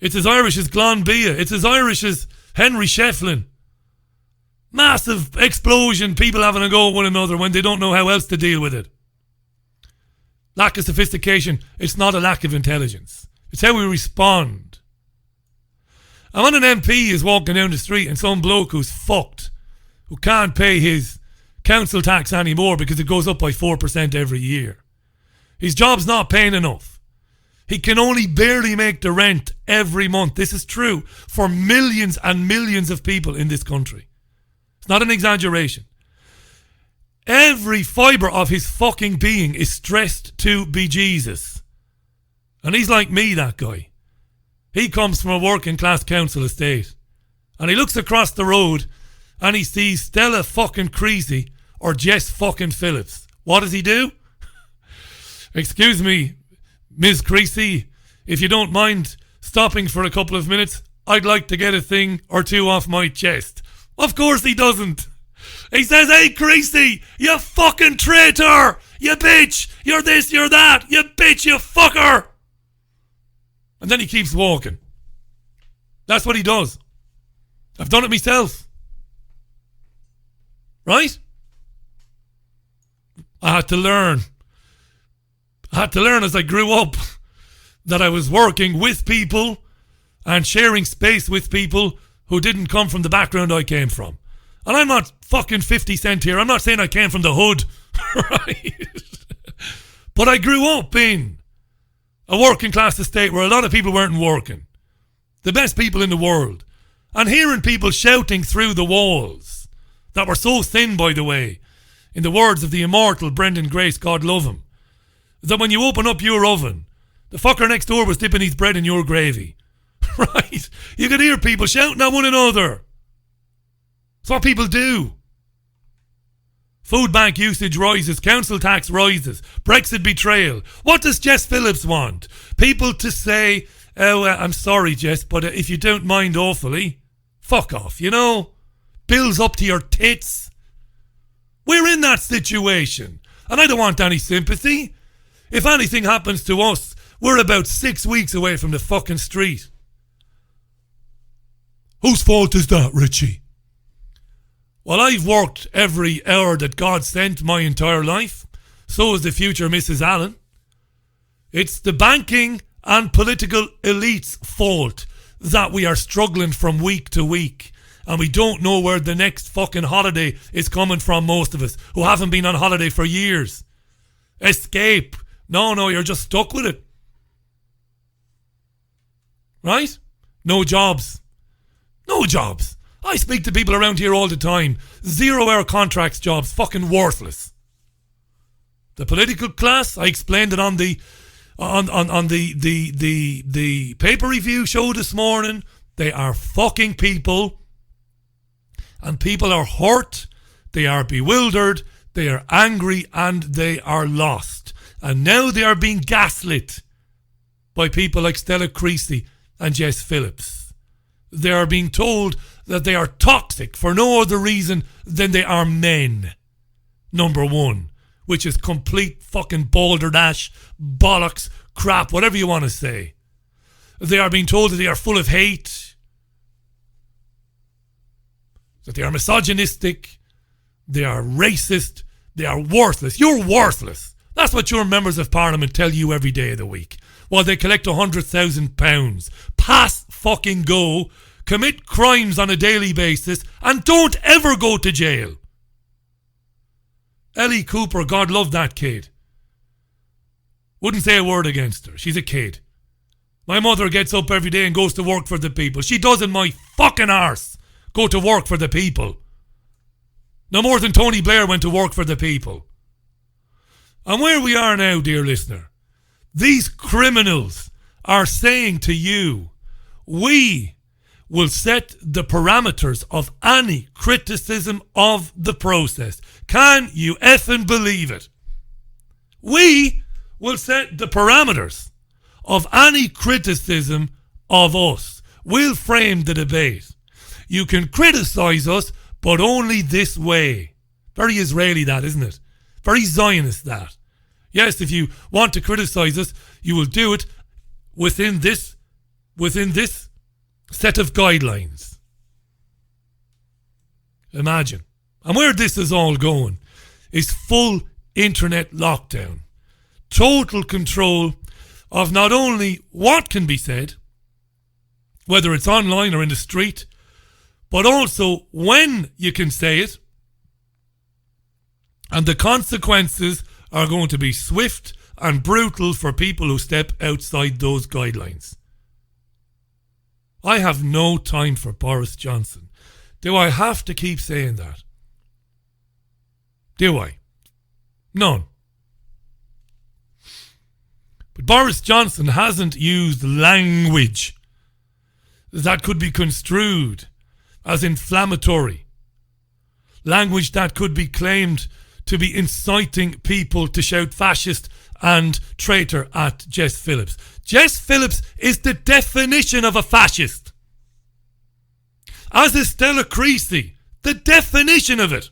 It's as Irish as Glanbia. It's as Irish as Henry Shefflin. Massive explosion, people having a go at one another when they don't know how else to deal with it. Lack of sophistication, it's not a lack of intelligence. It's how we respond. And when an MP is walking down the street and some bloke who's fucked, who can't pay his council tax anymore because it goes up by 4% every year, his job's not paying enough. He can only barely make the rent every month. This is true for millions and millions of people in this country. It's not an exaggeration. Every fibre of his fucking being is stressed to bejesus. And he's like me, that guy. He comes from a working class council estate. And he looks across the road and he sees Stella fucking Creasy or Jess fucking Phillips. What does he do? Excuse me, Ms. Creasy, if you don't mind stopping for a couple of minutes, I'd like to get a thing or two off my chest. Of course he doesn't. He says, hey, Creasy, you fucking traitor! You bitch! You're this, you're that! You bitch, you fucker! And then he keeps walking. That's what he does. I've done it myself. Right? I had to learn. As I grew up that I was working with people and sharing space with people who didn't come from the background I came from. And I'm not fucking 50 Cent here. I'm not saying I came from the hood. Right? But I grew up in a working class estate where a lot of people weren't working. The best people in the world. And hearing people shouting through the walls that were so thin, by the way, in the words of the immortal Brendan Grace, God love him, that when you open up your oven, the fucker next door was dipping his bread in your gravy. Right? You could hear people shouting at one another. It's what people do. Food bank usage rises, council tax rises, Brexit betrayal. What does Jess Phillips want? People to say, oh, I'm sorry, Jess, but if you don't mind awfully, fuck off, you know? Bills up to your tits. We're in that situation, and I don't want any sympathy. If anything happens to us, we're about 6 weeks away from the fucking street. Whose fault is that, Richie? Well, I've worked every hour that God sent my entire life. So is the future Mrs. Allen. It's the banking and political elite's fault that we are struggling from week to week. And we don't know where the next fucking holiday is coming from, most of us, who haven't been on holiday for years. Escape. No, you're just stuck with it. Right? No jobs. No jobs. I speak to people around here all the time. 0-hour contracts jobs. Fucking worthless. The political class, I explained it on the paper review show this morning. They are fucking people. And people are hurt. They are bewildered. They are angry and they are lost. And now they are being gaslit by people like Stella Creasy and Jess Phillips. They are being told that they are toxic for no other reason than they are men. Number one, which is complete fucking balderdash, bollocks, crap, whatever you want to say. They are being told that they are full of hate, that they are misogynistic, they are racist, they are worthless. You're worthless. That's what your members of Parliament tell you every day of the week. While they collect £100,000, pass fucking go, commit crimes on a daily basis, and don't ever go to jail. Ellie Cooper, God love that kid. Wouldn't say a word against her. She's a kid. My mother gets up every day and goes to work for the people. She doesn't my fucking arse go to work for the people. No more than Tony Blair went to work for the people. And where we are now, dear listener, these criminals are saying to you, we will set the parameters of any criticism of the process. Can you effing believe it? We will set the parameters of any criticism of us. We'll frame the debate. You can criticise us, but only this way. Very Israeli that, isn't it? Very Zionist that. Yes, if you want to criticise us, you will do it within this set of guidelines. Imagine. And where this is all going is full internet lockdown. Total control of not only what can be said, whether it's online or in the street, but also when you can say it. And the consequences are going to be swift and brutal for people who step outside those guidelines. I have no time for Boris Johnson. Do I have to keep saying that? Do I? None. But Boris Johnson hasn't used language that could be construed as inflammatory. Language that could be claimed to be inciting people to shout fascist and traitor at Jess Phillips. Jess Phillips is the definition of a fascist. As is Stella Creasy, the definition of it.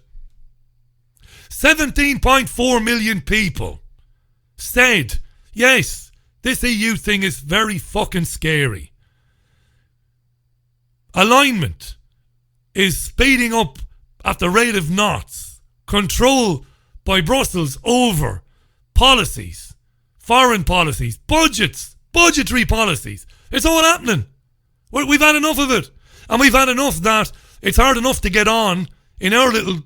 17.4 million people said, yes, this EU thing is very fucking scary. Alignment is speeding up at the rate of knots. Control by Brussels over policies, foreign policies, budgets, budgetary policies. It's all happening. We've had enough of it. And we've had enough that it's hard enough to get on in our little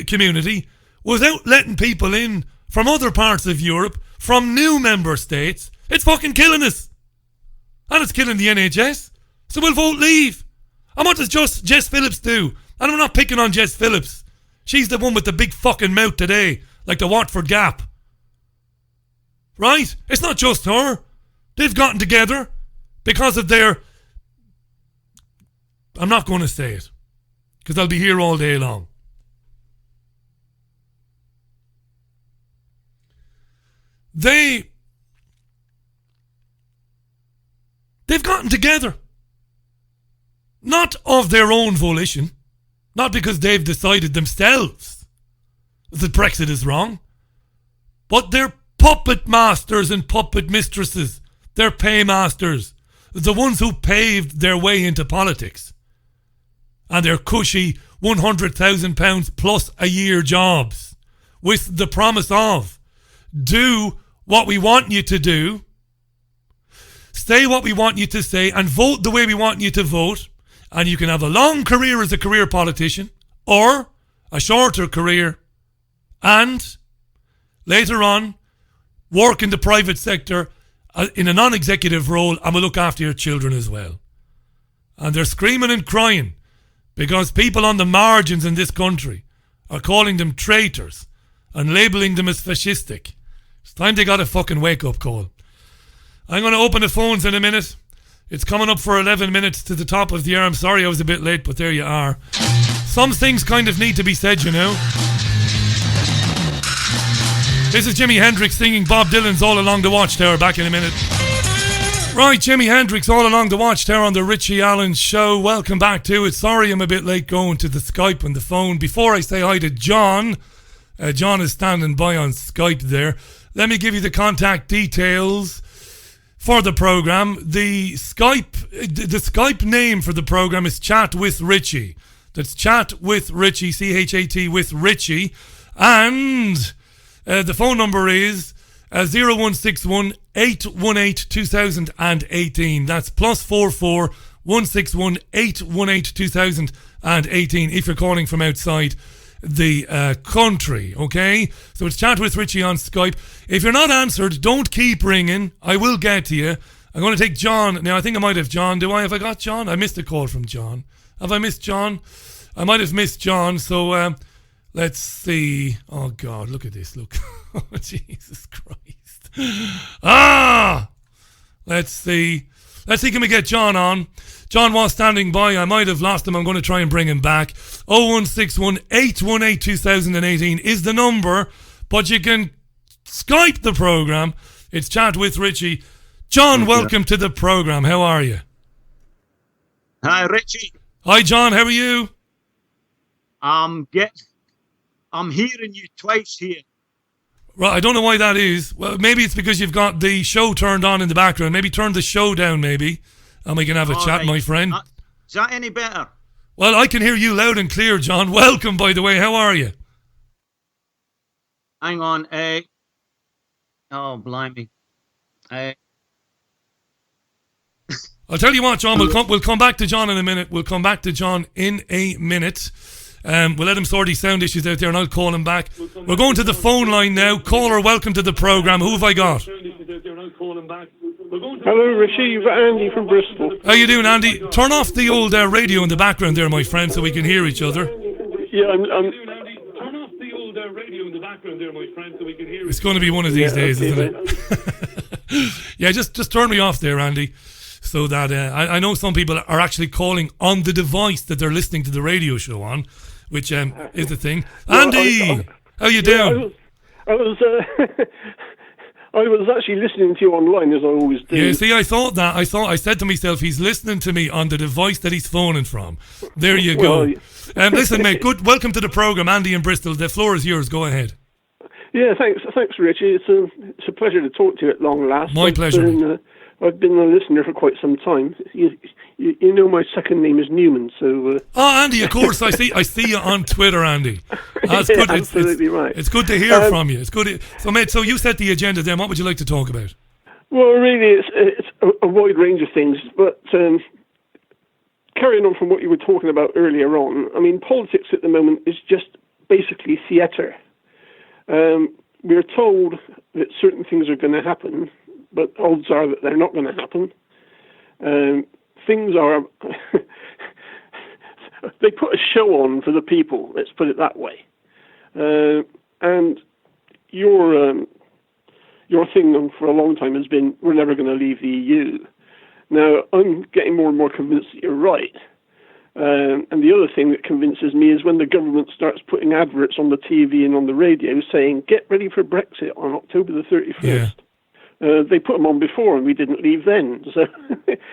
community without letting people in from other parts of Europe, from new member states. It's fucking killing us. And it's killing the NHS. So we'll vote leave. And what does Jess Phillips do? And I'm not picking on Jess Phillips. She's the one with the big fucking mouth today, like the Watford Gap. Right? It's not just her. They've gotten together because of their... I'm not going to say it, because I'll be here all day long. They've gotten together. Not of their own volition. Not because they've decided themselves that Brexit is wrong. But they're puppet masters and puppet mistresses. They're paymasters. The ones who paved their way into politics. And their cushy £100,000 plus a year jobs. With the promise of, do what we want you to do. Say what we want you to say and vote the way we want you to vote. And you can have a long career as a career politician or a shorter career and later on work in the private sector in a non-executive role and will look after your children as well. And they're screaming and crying because people on the margins in this country are calling them traitors and labelling them as fascistic Time they got a fucking wake-up call. I'm going to open the phones in a minute. It's coming up for 11 minutes to the top of the hour. I'm sorry I was a bit late, but there you are. Some things kind of need to be said, you know. This is Jimi Hendrix singing Bob Dylan's All Along the Watchtower. Back in a minute. Right, Jimi Hendrix, All Along the Watchtower on the Richie Allen Show. Welcome back to it. Sorry I'm a bit late going to the Skype and the phone. Before I say hi to John, John is standing by on Skype there. Let me give you the contact details for the program. The Skype name for the program is Chat with Richie. That's Chat with Richie, C-H-A-T with Richie. And the phone number is 0161 818 2018. That's +44 161 818 2018 if you're calling from outside the country, okay? So it's Chat with Richie on Skype. If you're not answered, don't keep ringing. I will get to you. I'm going to take John. Now, I think I might have John. Do I? Have I got John? I missed a call from John. Have I missed John? I might have missed John. So let's see. Oh, God, look at this. Look. Oh, Jesus Christ. Let's see. Can we get John on? John was standing by. I might have lost him. I'm going to try and bring him back. 0161 818 2018 is the number, but you can Skype the program. It's Chat with Richie. John, welcome to the program. How are you? Hi, Richie. Hi, John. How are you? I'm hearing you twice here. Right, I don't know why that is. Well, maybe it's because you've got the show turned on in the background. Maybe turn the show down, maybe, and we can have a chat, right, my friend. Is that any better? Well, I can hear you loud and clear, John. Welcome, by the way. How are you? Hang on. Oh, blimey. I'll tell you what, John. We'll come back to John in a minute. We'll let him sort these sound issues out there, and I'll call him back. We're going to the phone line now. Caller, welcome to the program. Who have I got? Hello, Richie. You've got Andy from Bristol. How you doing, Andy? Turn off the old radio in the background there, my friend, so we can hear each other. Yeah, I'm Turn off the old radio in the background there, my friend, so we can hear. It's going to be one of these days, isn't it? Yeah, just turn me off there, Andy. So that I know some people are actually calling on the device that they're listening to the radio show on, which is the thing. Andy, how you doing? I was actually listening to you online, as I always do. Yeah, see, I said to myself, he's listening to me on the device that he's phoning from. There you go. Listen, mate, welcome to the program, Andy in Bristol. The floor is yours. Go ahead. Yeah, thanks, Richie. It's a pleasure to talk to you at long last. My pleasure. I've been a listener for quite some time. You know my second name is Newman, so... Andy, of course, I see you on Twitter, Andy. That's good. Absolutely right. It's good to hear from you. It's good. So, mate, so you set the agenda then. What would you like to talk about? Well, really, it's a wide range of things, but carrying on from what you were talking about earlier on, I mean, politics at the moment is just basically theatre. We're told that certain things are going to happen, but odds are that they're not going to happen. Things are... they put a show on for the people, let's put it that way. And your thing for a long time has been, we're never going to leave the EU. Now, I'm getting more and more convinced that you're right. And the other thing that convinces me is when the government starts putting adverts on the TV and on the radio saying, get ready for Brexit on October the 31st. Yeah. They put them on before and we didn't leave then. So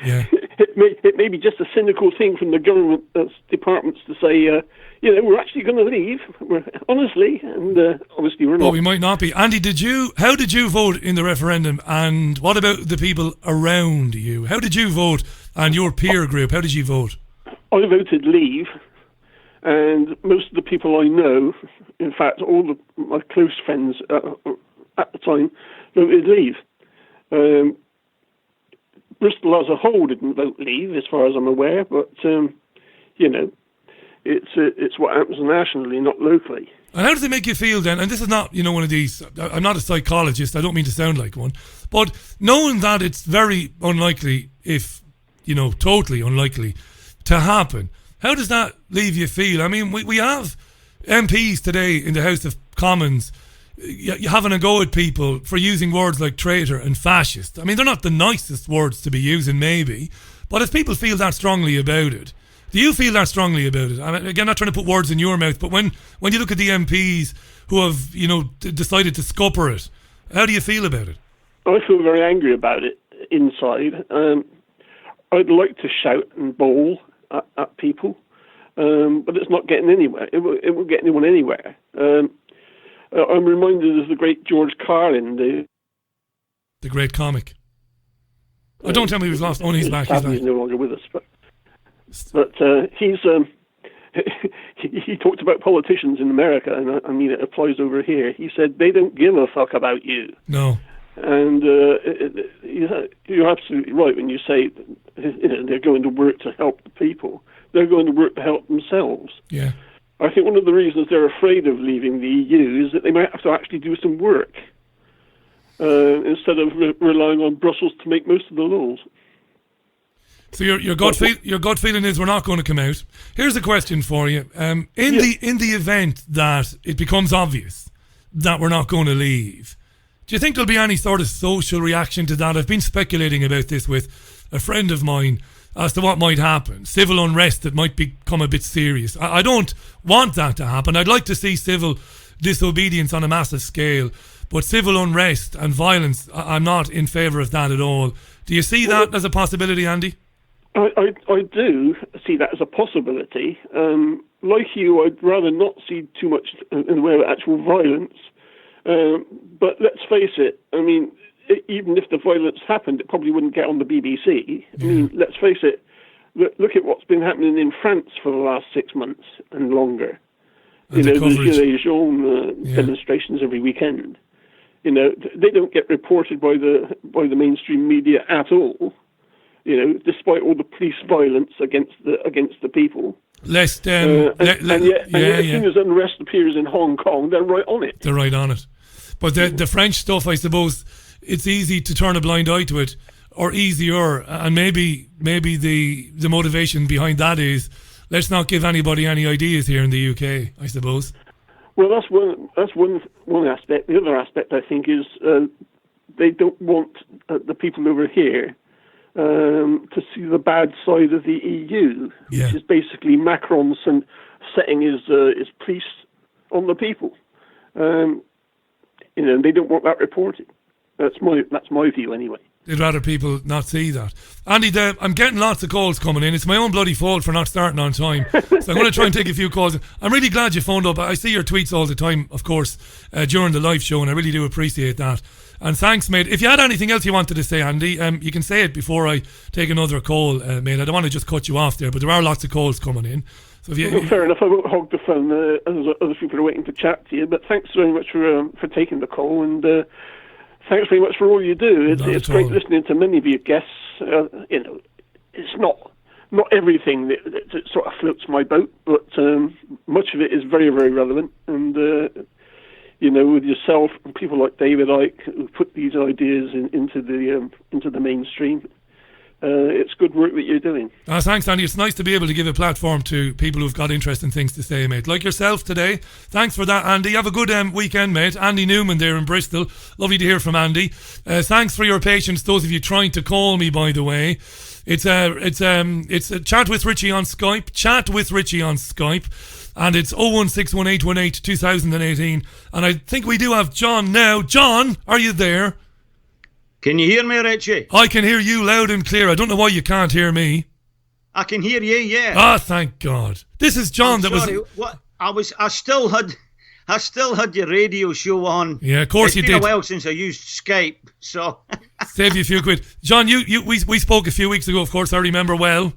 yeah. it may be just a cynical thing from the government departments to say, we're actually going to leave, honestly, and obviously we're not. Well, we might not be. Andy, how did you vote in the referendum, and what about the people around you? How did you vote, and your peer group, how did you vote? I voted leave, and most of the people I know, in fact, all my close friends at the time, voted leave. Bristol as a whole didn't vote leave, as far as I'm aware, but it's what happens nationally, not locally. And how does it make you feel then? And this is not, one of these, I'm not a psychologist, I don't mean to sound like one, but knowing that it's very unlikely, if, totally unlikely to happen, how does that leave you feel? I mean, we have MPs today in the House of Commons you're having a go at people for using words like traitor and fascist. I mean, they're not the nicest words to be using, maybe, but if people feel that strongly about it, do you feel that strongly about it? I mean, again, not trying to put words in your mouth, but when you look at the MPs who have, decided to scupper it, how do you feel about it? I feel very angry about it inside. I'd like to shout and bawl at people, but it's not getting anywhere. It won't get anyone anywhere. I'm reminded of the great George Carlin, the great comic. Don't tell me he was lost. Oh, he's back. He's no longer with us, but he's he talked about politicians in America, and I mean it applies over here. He said they don't give a fuck about you. No. And you're absolutely right when you say they're going to work to help the people. They're going to work to help themselves. Yeah. I think one of the reasons they're afraid of leaving the EU is that they might have to actually do some work instead of relying on Brussels to make most of the laws. So your gut feeling is we're not going to come out. Here's a question for you: in the event that it becomes obvious that we're not going to leave, do you think there'll be any sort of social reaction to that? I've been speculating about this with a friend of mine as to what might happen. Civil unrest that might become a bit serious. I don't want that to happen. I'd like to see civil disobedience on a massive scale, but civil unrest and violence, I'm not in favour of that at all. Do you see that as a possibility, Andy? I do see that as a possibility. Like you, I'd rather not see too much in the way of actual violence. But let's face it, I mean, even if the violence happened, it probably wouldn't get on the BBC. I mean, let's face it, look at what's been happening in France for the last 6 months and longer. And the Gilets Jaunes demonstrations every weekend. They don't get reported by the mainstream media at all. Despite all the police violence against the people. And yet, as soon as unrest appears in Hong Kong, they're right on it. They're right on it. But the French stuff, I suppose, it's easy to turn a blind eye to it, or easier, and maybe the motivation behind that is let's not give anybody any ideas here in the UK, I suppose. Well, that's one aspect. The other aspect, I think, is they don't want the people over here to see the bad side of the EU, which is basically Macron setting his police on the people. They don't want that reported. That's my view anyway. They'd rather people not see that. Andy, I'm getting lots of calls coming in. It's my own bloody fault for not starting on time. So I'm going to try and take a few calls. I'm really glad you phoned up. I see your tweets all the time, of course, during the live show, and I really do appreciate that. And thanks, mate. If you had anything else you wanted to say, Andy, you can say it before I take another call, mate. I don't want to just cut you off there, but there are lots of calls coming in. So fair enough. I won't hog the phone as other people are waiting to chat to you. But thanks very much for taking the call, and thanks very much for all you do. It's great listening to many of your guests. It's not everything that sort of floats my boat, but much of it is very, very relevant. And with yourself and people like David Icke who put these ideas into the mainstream. It's good work that you're doing. Thanks, Andy. It's nice to be able to give a platform to people who've got interesting things to say, mate. Like yourself today. Thanks for that, Andy. Have a good weekend, mate. Andy Newman there in Bristol. Lovely to hear from Andy. Thanks for your patience, those of you trying to call me, by the way. It's a Chat with Richie on Skype. Chat with Richie on Skype. And it's 01618182018. And I think we do have John now. John, are you there? Can you hear me, Richie? I can hear you loud and clear. I don't know why you can't hear me. I can hear you, yeah. Ah, thank God. This is John. What? I still had your radio show on. Yeah, of course you did. It's been a while since I used Skype, so save you a few quid. John, we spoke a few weeks ago, of course, I remember well.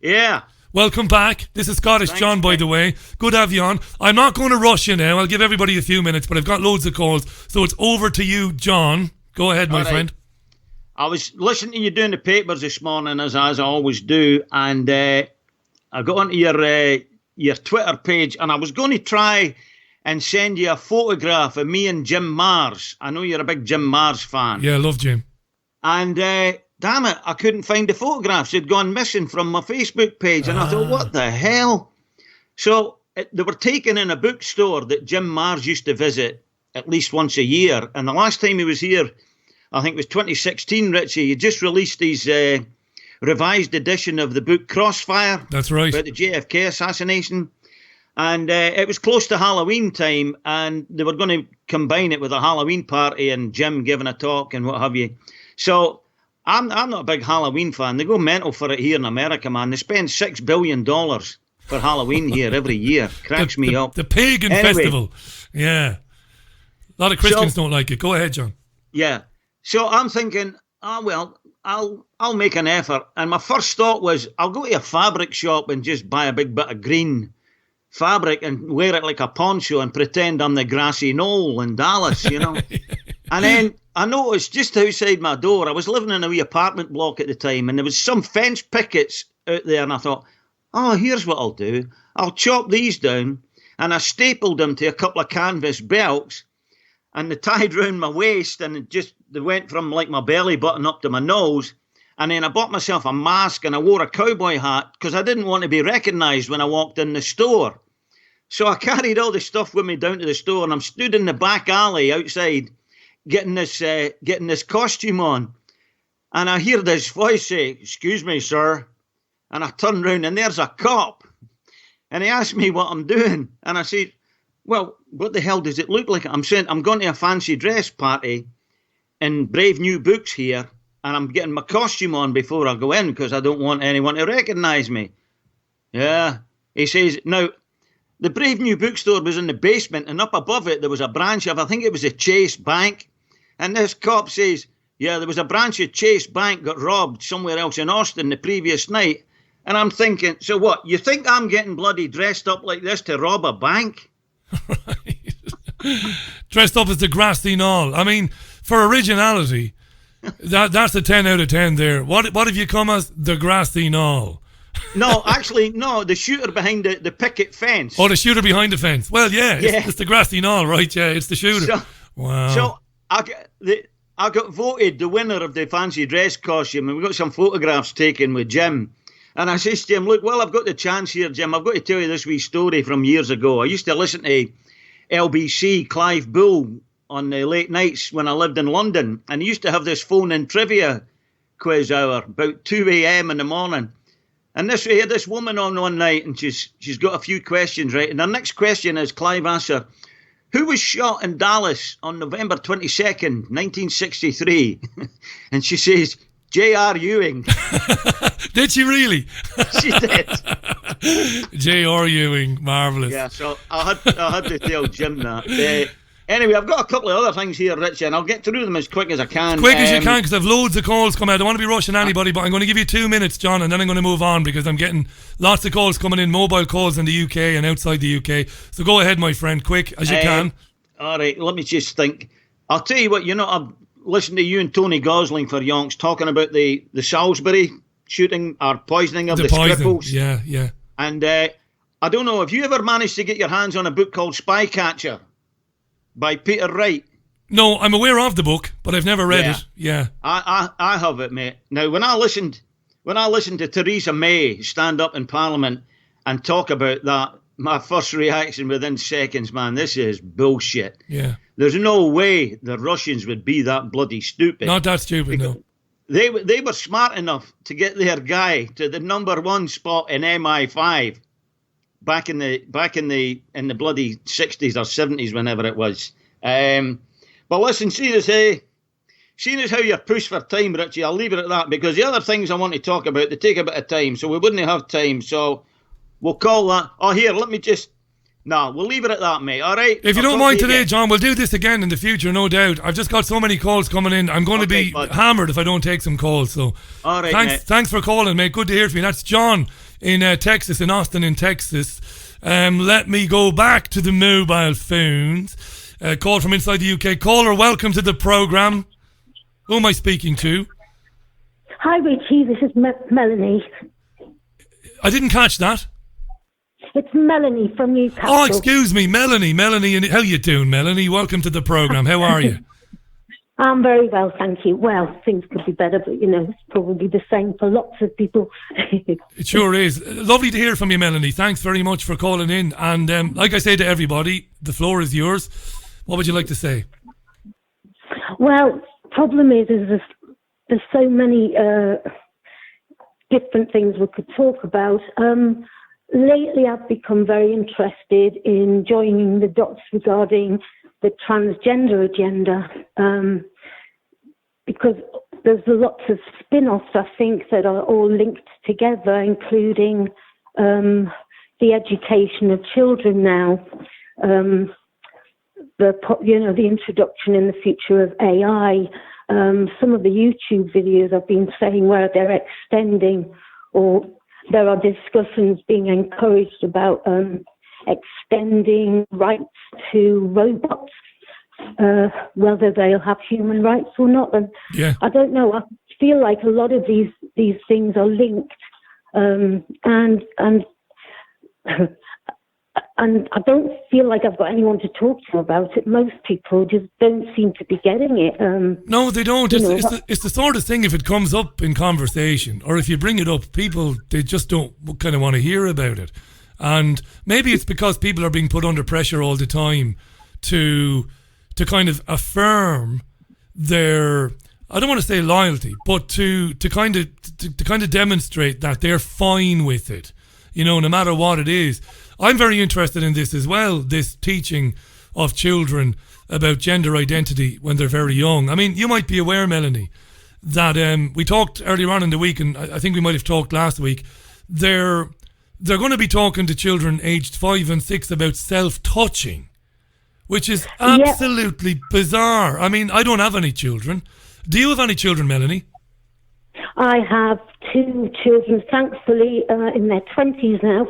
Yeah. Welcome back. This is Scottish Thanks, John, by the way. Good to have you on. I'm not going to rush you now. I'll give everybody a few minutes, but I've got loads of calls. So it's over to you, John. Go ahead, my friend. I was listening to you doing the papers this morning, as I always do, and I got onto your Twitter page, and I was going to try and send you a photograph of me and Jim Mars. I know you're a big Jim Mars fan. Yeah, I love Jim. And damn it, I couldn't find the photographs. They'd gone missing from my Facebook page, and I thought, what the hell? So they were taken in a bookstore that Jim Mars used to visit at least once a year. And the last time he was here, I think it was 2016, Richie, he just released his revised edition of the book Crossfire. That's right. About the JFK assassination. And it was close to Halloween time, and they were going to combine it with a Halloween party and Jim giving a talk and what have you. So I'm not a big Halloween fan. They go mental for it here in America, man. They spend $6 billion for Halloween here every year. Cracks me up. The pagan festival. Yeah. A lot of Christians don't like it. Go ahead, John. Yeah. So I'm thinking, well, I'll make an effort. And my first thought was, I'll go to a fabric shop and just buy a big bit of green fabric and wear it like a poncho and pretend I'm the grassy knoll in Dallas, you know. And then I noticed just outside my door, I was living in a wee apartment block at the time, and there was some fence pickets out there, and I thought, oh, here's what I'll do. I'll chop these down, and I stapled them to a couple of canvas belts, and they tied round my waist, and they went from like my belly button up to my nose. And then I bought myself a mask and I wore a cowboy hat because I didn't want to be recognised when I walked in the store. So I carried all the stuff with me down to the store, and I'm stood in the back alley outside getting this costume on. And I hear this voice say, "Excuse me, sir." And I turn round and there's a cop. And he asked me what I'm doing. And I said, well, what the hell does it look like? I'm saying I'm going to a fancy dress party in Brave New Books here, and I'm getting my costume on before I go in because I don't want anyone to recognise me. Yeah. He says, now, the Brave New Bookstore was in the basement, and up above it there was a branch of, I think it was a Chase Bank. And this cop says, yeah, there was a branch of Chase Bank got robbed somewhere else in Austin the previous night. And I'm thinking, so what, you think I'm getting bloody dressed up like this to rob a bank? Right. Dressed up as the grassy knoll. I mean, for originality, that's a 10 out of 10 there. What have you come as? The grassy knoll. No, actually, no, the shooter behind the picket fence. Oh, the shooter behind the fence. Well, yeah, it's the grassy knoll, right? Yeah, it's the shooter. So, wow. So I got voted the winner of the fancy dress costume, and we got some photographs taken with Jim. And I says to him, look, well, I've got the chance here, Jim. I've got to tell you this wee story from years ago. I used to listen to LBC, Clive Bull, on the late nights when I lived in London. And he used to have this phone-in trivia quiz hour about 2 a.m. in the morning. And we had this woman on one night, and she's got a few questions, right? And the next question is, Clive asks her, who was shot in Dallas on November 22nd, 1963? And she says, J.R. Ewing. Did she really? She did. J.R. Ewing, marvellous. Yeah, so I had to tell Jim that. Anyway, I've got a couple of other things here, Richie, and I'll get through them as quick as I can. As quick as you can, because I've loads of calls coming. I don't want to be rushing anybody, but I'm going to give you 2 minutes, John, and then I'm going to move on because I'm getting lots of calls coming in, mobile calls in the UK and outside the UK. So go ahead, my friend, quick as you can. All right, let me just think. I'll tell you what, I've listened to you and Tony Gosling for yonks talking about the Salisbury shooting or poisoning of the Skripals. Yeah. And I don't know, have you ever managed to get your hands on a book called Spycatcher by Peter Wright? No, I'm aware of the book, but I've never read it. Yeah. I have it, mate. Now, when I listened to Theresa May stand up in Parliament and talk about that, my first reaction within seconds, man, this is bullshit. Yeah. There's no way the Russians would be that bloody stupid. Not that stupid, no. They were smart enough to get their guy to the #1 spot in MI5 back in the bloody 60s or 70s, whenever it was. But listen, seeing as how you're pushed for time, Richie, I'll leave it at that, because the other things I want to talk about, they take a bit of time, so we wouldn't have time. So we'll call that. Oh, here, let me just. No, we'll leave it at that, mate. All right. If you don't mind today, John, we'll do this again in the future, no doubt. I've just got so many calls coming in. I'm going to be hammered if I don't take some calls. So, all right, thanks for calling, mate. Good to hear from you. That's John in Texas, in Austin, in Texas. Let me go back to the mobile phones. Call from inside the UK. Caller, welcome to the programme. Who am I speaking to? Hi, Richie. This is Melanie. I didn't catch that. It's Melanie from Newcastle. Oh, excuse me, Melanie. And how you doing, Melanie? Welcome to the programme. How are you? I'm very well, thank you. Well, things could be better, but, it's probably the same for lots of people. It sure is. Lovely to hear from you, Melanie. Thanks very much for calling in. And like I say to everybody, the floor is yours. What would you like to say? Well, problem is there's so many different things we could talk about. Lately, I've become very interested in joining the dots regarding the transgender agenda, because there's lots of spin-offs, I think, that are all linked together, including the education of children now, the introduction in the future of AI, some of the YouTube videos I've been saying where they're extending, or there are discussions being encouraged about extending rights to robots, whether they'll have human rights or not. And I don't know. I feel like a lot of these things are linked, and I don't feel like I've got anyone to talk to about it. Most people just don't seem to be getting it. No, they don't. It's the sort of thing, if it comes up in conversation, or if you bring it up, people, they just don't kind of want to hear about it. And maybe it's because people are being put under pressure all the time to kind of affirm their, I don't want to say loyalty, but to kind of demonstrate that they're fine with it, no matter what it is. I'm very interested in this as well, this teaching of children about gender identity when they're very young. I mean, you might be aware, Melanie, that we talked earlier on in the week, and I think we might have talked last week, they're going to be talking to children aged 5 and 6 about self-touching, which is absolutely bizarre. I mean, I don't have any children. Do you have any children, Melanie? I have 2 children, thankfully, in their 20s now.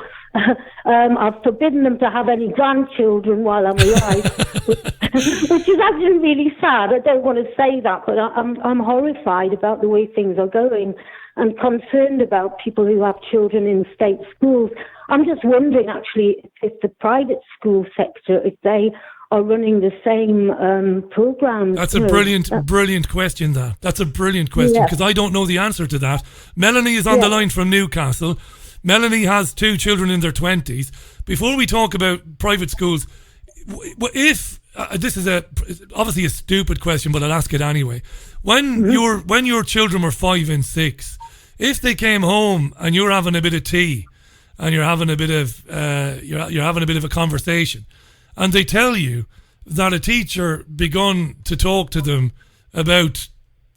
I've forbidden them to have any grandchildren while I'm alive, which is actually really sad. I don't want to say that, but I'm horrified about the way things are going and concerned about people who have children in state schools. I'm just wondering, actually, if the private school sector, if they are running the same programs. That's a brilliant question, that. That's a brilliant question, because I don't know the answer to that. Melanie is on the line from Newcastle. Melanie has 2 children in their 20s. Before we talk about private schools, if this is obviously a stupid question, but I'll ask it anyway. When your children were 5 and 6, if they came home and you're having a bit of tea and you're having a bit of you're having a bit of a conversation, and they tell you that a teacher begun to talk to them about,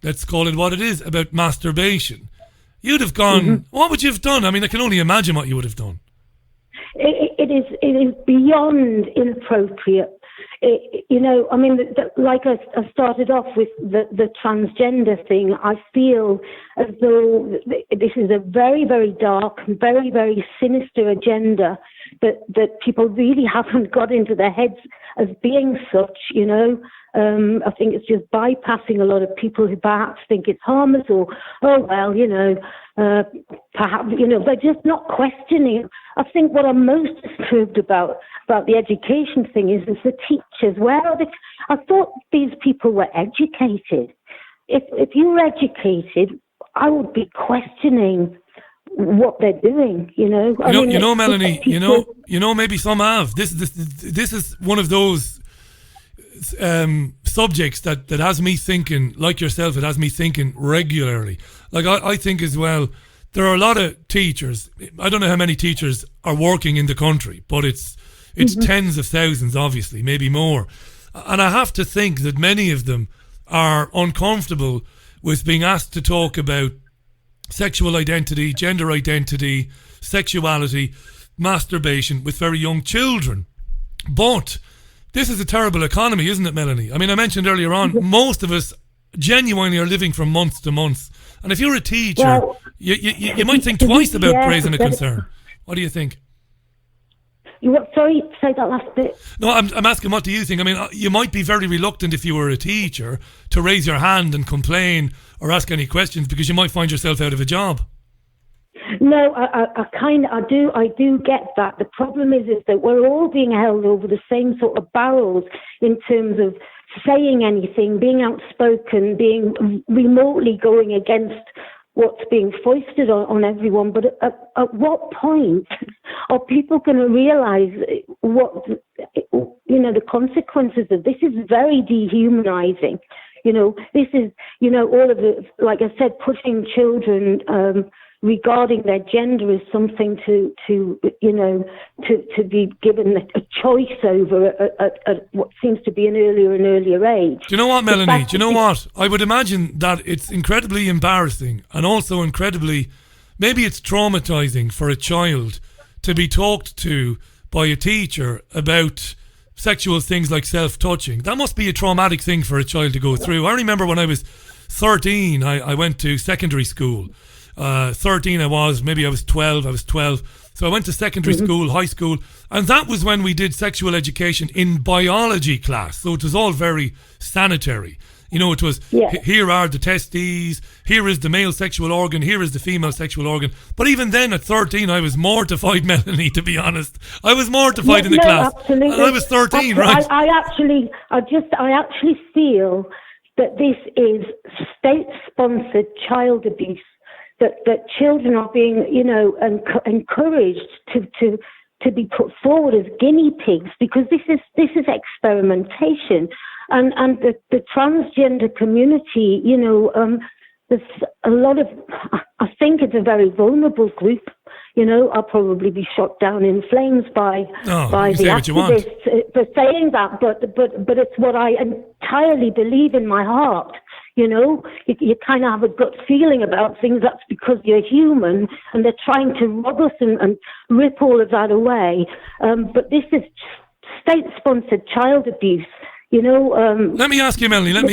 let's call it what it is, about masturbation, you'd have gone, what would you have done? I mean, I can only imagine what you would have done. It is beyond inappropriate. Like I started off with the transgender thing, I feel as though this is a very, very dark and very, very sinister agenda that people really haven't got into their heads as being such, I think it's just bypassing a lot of people who perhaps think it's harmless or, perhaps, they're just not questioning. I think what I'm most disturbed about the education thing is the teachers. Where are they? I thought these people were educated. If you were educated, I would be questioning what they're doing, Melanie, maybe some have. This is one of those subjects that has me thinking, like yourself, it has me thinking regularly. Like I think as well, there are a lot of teachers. I don't know how many teachers are working in the country, but it's tens of thousands, obviously, maybe more. And I have to think that many of them are uncomfortable with being asked to talk about sexual identity, gender identity, sexuality, masturbation with very young children. But this is a terrible economy, isn't it, Melanie? I mean, I mentioned earlier on, most of us genuinely are living from month to month. And if you're a teacher, you might think twice about raising a concern. What do you think? Sorry, say that last bit. No, I'm asking, what do you think? I mean, you might be very reluctant if you were a teacher to raise your hand and complain or ask any questions because you might find yourself out of a job. No, I do get that. The problem is that we're all being held over the same sort of barrels in terms of saying anything, being outspoken, being remotely going against what's being foisted on everyone. But at what point are people going to realise the consequences of this is very dehumanizing. This is, all of the, like I said, putting children regarding their gender as something to be given a choice over at what seems to be an earlier and earlier age. Do you know what, Melanie? Do you know what? I would imagine that it's incredibly embarrassing and also incredibly, maybe it's traumatizing for a child to be talked to by a teacher about sexual things like self-touching. That must be a traumatic thing for a child to go through. I remember when I was 13, I went to secondary school. 13 I was 12. So I went to secondary school, high school, and that was when we did sexual education in biology class. So it was all very sanitary. It was, here are the testes, here is the male sexual organ, here is the female sexual organ. But even then at 13, I was mortified, Melanie, to be honest. I was mortified in the class. Absolutely. And I was 13, right? I actually feel that this is state-sponsored child abuse. That children are being, encouraged to be put forward as guinea pigs, because this is experimentation, and the transgender community, there's a lot of, I think it's a very vulnerable group. I'll probably be shot down in flames by the activists for saying that, but it's what I entirely believe in my heart. You kind of have a gut feeling about things. That's because you're human, and they're trying to rob us and rip all of that away. But this is state-sponsored child abuse. Let me ask you, Melanie. Let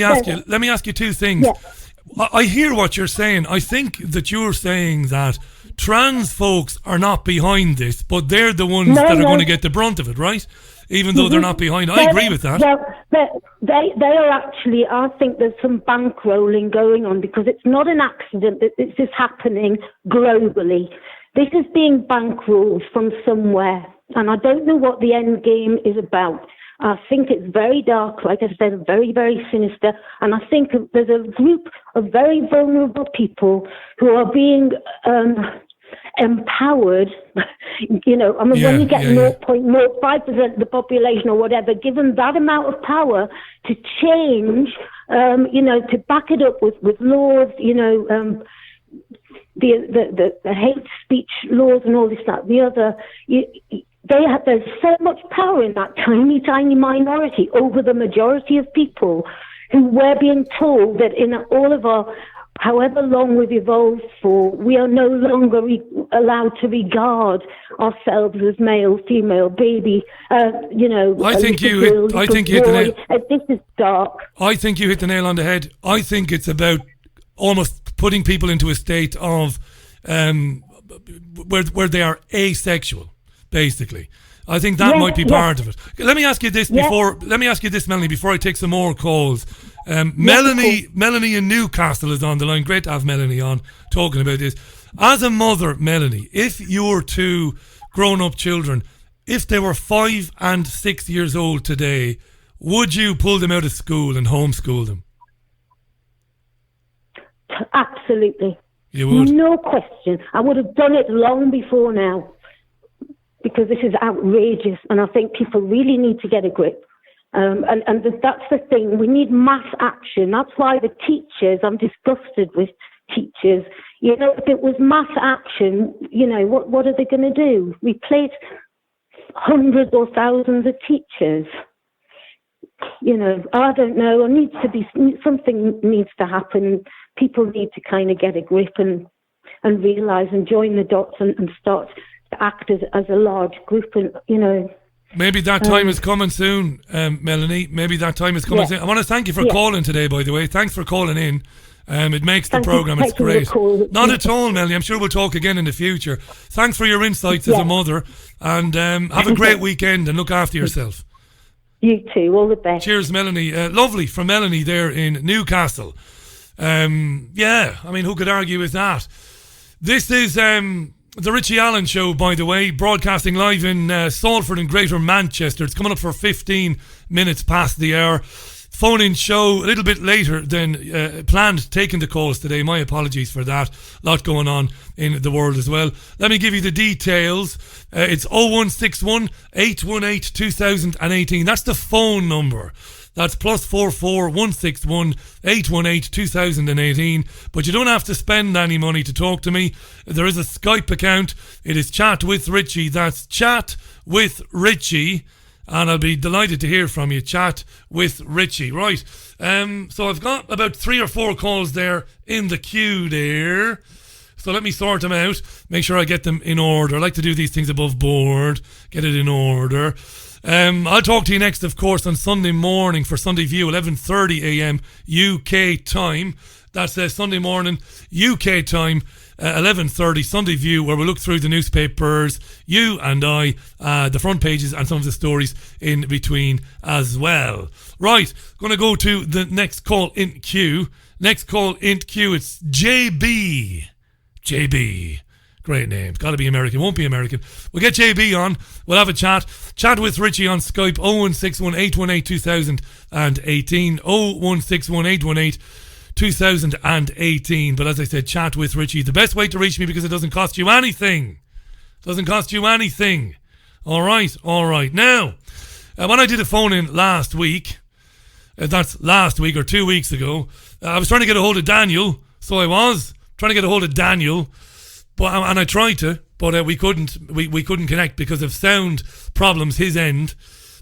me ask you two things. Yeah. I hear what you're saying. I think that you're saying that trans folks are not behind this, but they're the ones that are going to get the brunt of it, right? Even though they're not behind. I agree with that. They are actually, I think there's some bankrolling going on, because it's not an accident that this is happening globally. This is being bankrolled from somewhere, and I don't know what the end game is about. I think it's very dark, like I said, very, very sinister, and I think there's a group of very vulnerable people who are being empowered, when you get 0.05% of the population or whatever, given that amount of power to change, to back it up with laws, the hate speech laws and all this, that, the other, there's so much power in that tiny, tiny minority over the majority of people, who we're being told that in all of our, however long we've evolved for, we are no longer allowed to regard ourselves as male, female, baby, I think you hit the nail. This is dark. I think you hit the nail on the head. I think it's about almost putting people into a state of where they are asexual, basically. I think that might be part of it. Let me ask you this Melanie, before I take some more calls. Melanie in Newcastle is on the line. Great to have Melanie on talking about this. As a mother, Melanie, if your two grown-up children, if they were 5 and 6 years old today, would you pull them out of school and homeschool them? Absolutely. You would? No question. I would have done it long before now, because this is outrageous, and I think people really need to get a grip. And that's the thing. We need mass action. That's why the teachers, I'm disgusted with teachers. If it was mass action, what are they going to do? Replace hundreds or thousands of teachers? I don't know. Something needs to happen. People need to kind of get a grip and realise and join the dots and start to act as a large group, and Maybe that time is coming soon, Melanie. Maybe that time is coming soon. I want to thank you for calling today, by the way. Thanks for calling in. It makes the programme, it's great. Not at all, Melanie. I'm sure we'll talk again in the future. Thanks for your insights as a mother, and have a great weekend and look after yourself. You too. All the best. Cheers, Melanie. Lovely from Melanie there in Newcastle. Who could argue with that? This is the Richie Allen Show, by the way, broadcasting live in Salford and Greater Manchester. It's coming up for 15 minutes past the hour. phone-in show a little bit later than planned, taking the calls today. My apologies for that. A lot going on in the world as well. Let me give you the details. It's 0161 818 2018. That's the phone number. That's +44 161 818 2018. But you don't have to spend any money to talk to me. There is a Skype account. It is Chat with Richie. That's Chat with Richie. And I'll be delighted to hear from you. Chat with Richie. Right. So I've got about 3 or 4 calls there in the queue there. So let me sort them out. Make sure I get them in order. I like to do these things above board. Get it in order. I'll talk to you next, of course, on Sunday morning for Sunday View, 11:30 a.m. UK time. That's Sunday morning UK time, 11:30 Sunday View, where we look through the newspapers, you and I, the front pages and some of the stories in between as well. Right, going to go to the next call in queue. Next call in queue, it's JB. JB. Great name. Got to be American. Won't be American. We'll get JB on. We'll have a chat. Chat with Richie on Skype. 0161 818 2018. 0161 818 2018. But as I said, chat with Richie. The best way to reach me because it doesn't cost you anything. Doesn't cost you anything. All right. All right. Now, when I did a phone in last week, that's last week or 2 weeks ago, I was trying to get a hold of Daniel. So I was trying to get a hold of Daniel. And I tried to, but we couldn't. We couldn't connect because of sound problems his end.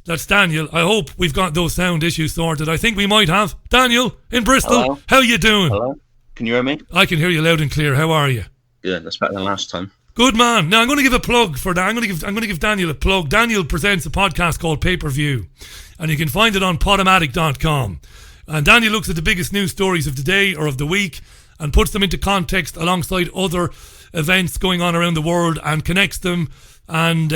That's Daniel. I hope we've got those sound issues sorted. I think we might have. Daniel in Bristol. Hello. How you doing? Hello. Can you hear me? I can hear you loud and clear. How are you? Good. That's better than last time. Good man. Now I'm going to give a plug for that. I'm going to give Daniel a plug. Daniel presents a podcast called Pay-Per-View, and you can find it on Podomatic.com. And Daniel looks at the biggest news stories of the day or of the week and puts them into context alongside other events going on around the world and connects them and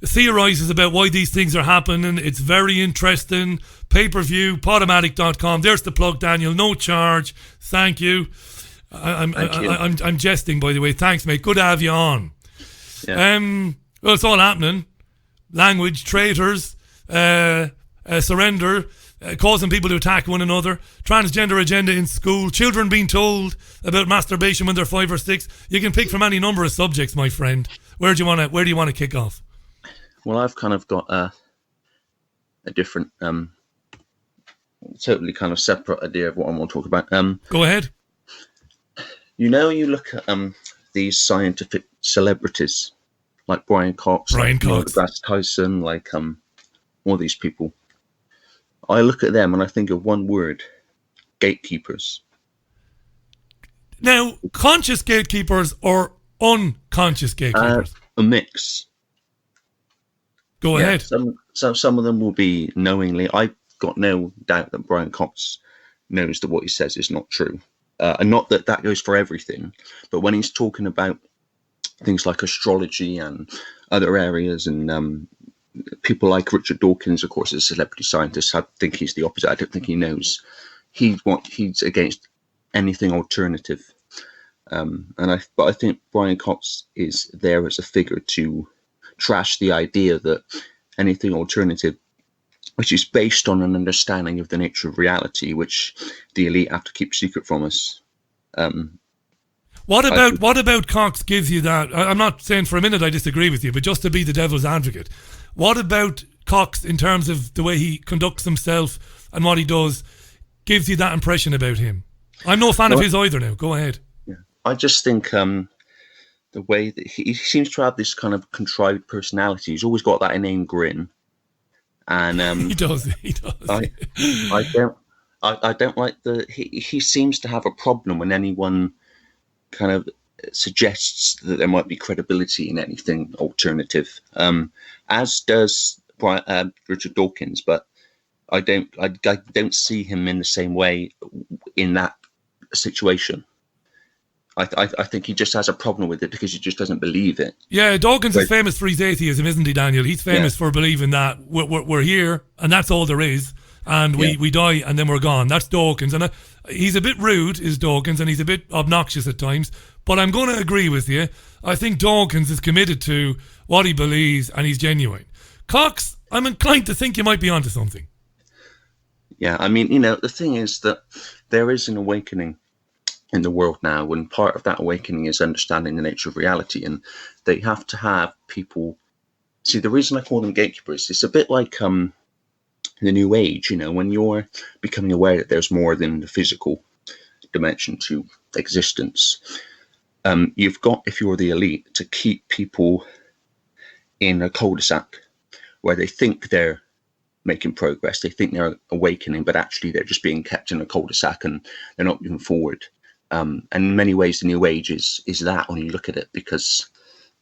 theorizes about why these things are happening. It's very interesting. Pay-per-view, Podomatic.com. There's the plug, Daniel. No charge. Thank you. I'm jesting, by the way. Thanks, mate. Good to have you on. Yeah. Well, it's all happening. Language, traitors, surrender, causing people to attack one another, transgender agenda in school, children being told about masturbation when they're 5 or 6. You can pick from any number of subjects, my friend. Where do you want to kick off? Well, I've kind of got a different, totally kind of separate idea of what I want to talk about. Go ahead. You know, you look at these scientific celebrities like Brian Cox, Neil deGrasse Tyson, like all these people. I look at them and I think of one word: gatekeepers. Now, conscious gatekeepers or unconscious gatekeepers? A mix. Go ahead. Some of them will be knowingly. I've got no doubt that Brian Cox knows that what he says is not true. And not that goes for everything, but when he's talking about things like astrology and other areas, and people like Richard Dawkins, of course, is a celebrity scientist. I think he's the opposite. I don't think he knows. He's against anything alternative. But I think Brian Cox is there as a figure to trash the idea that anything alternative, which is based on an understanding of the nature of reality, which the elite have to keep secret from us. What about Cox gives you that? I'm not saying for a minute I disagree with you, but just to be the devil's advocate, what about Cox in terms of the way he conducts himself and what he does gives you that impression about him? I'm no fan of his either now. Go ahead. Yeah. I just think the way that he seems to have this kind of contrived personality. He's always got that inane grin. And he does. I don't like he seems to have a problem when anyone kind of suggests that there might be credibility in anything alternative, as does Richard Dawkins, but I don't see him in the same way in that situation. I think he just has a problem with it because he just doesn't believe it. Yeah, Dawkins is famous for his atheism, isn't he, Daniel? He's famous for believing that we're here and that's all there is, and we die and then we're gone. That's Dawkins, and he's a bit rude, is Dawkins, and he's a bit obnoxious at times. But I'm going to agree with you. I think Dawkins is committed to what he believes and he's genuine. Cox, I'm inclined to think you might be onto something. Yeah, I mean, the thing is that there is an awakening in the world now, and part of that awakening is understanding the nature of reality, and they have to have people. See, the reason I call them gatekeepers, it's a bit like the New Age, when you're becoming aware that there's more than the physical dimension to existence. You've got, if you're the elite, to keep people in a cul-de-sac where they think they're making progress, they think they're awakening, but actually they're just being kept in a cul-de-sac and they're not moving forward. And in many ways, the New Age is that when you look at it, because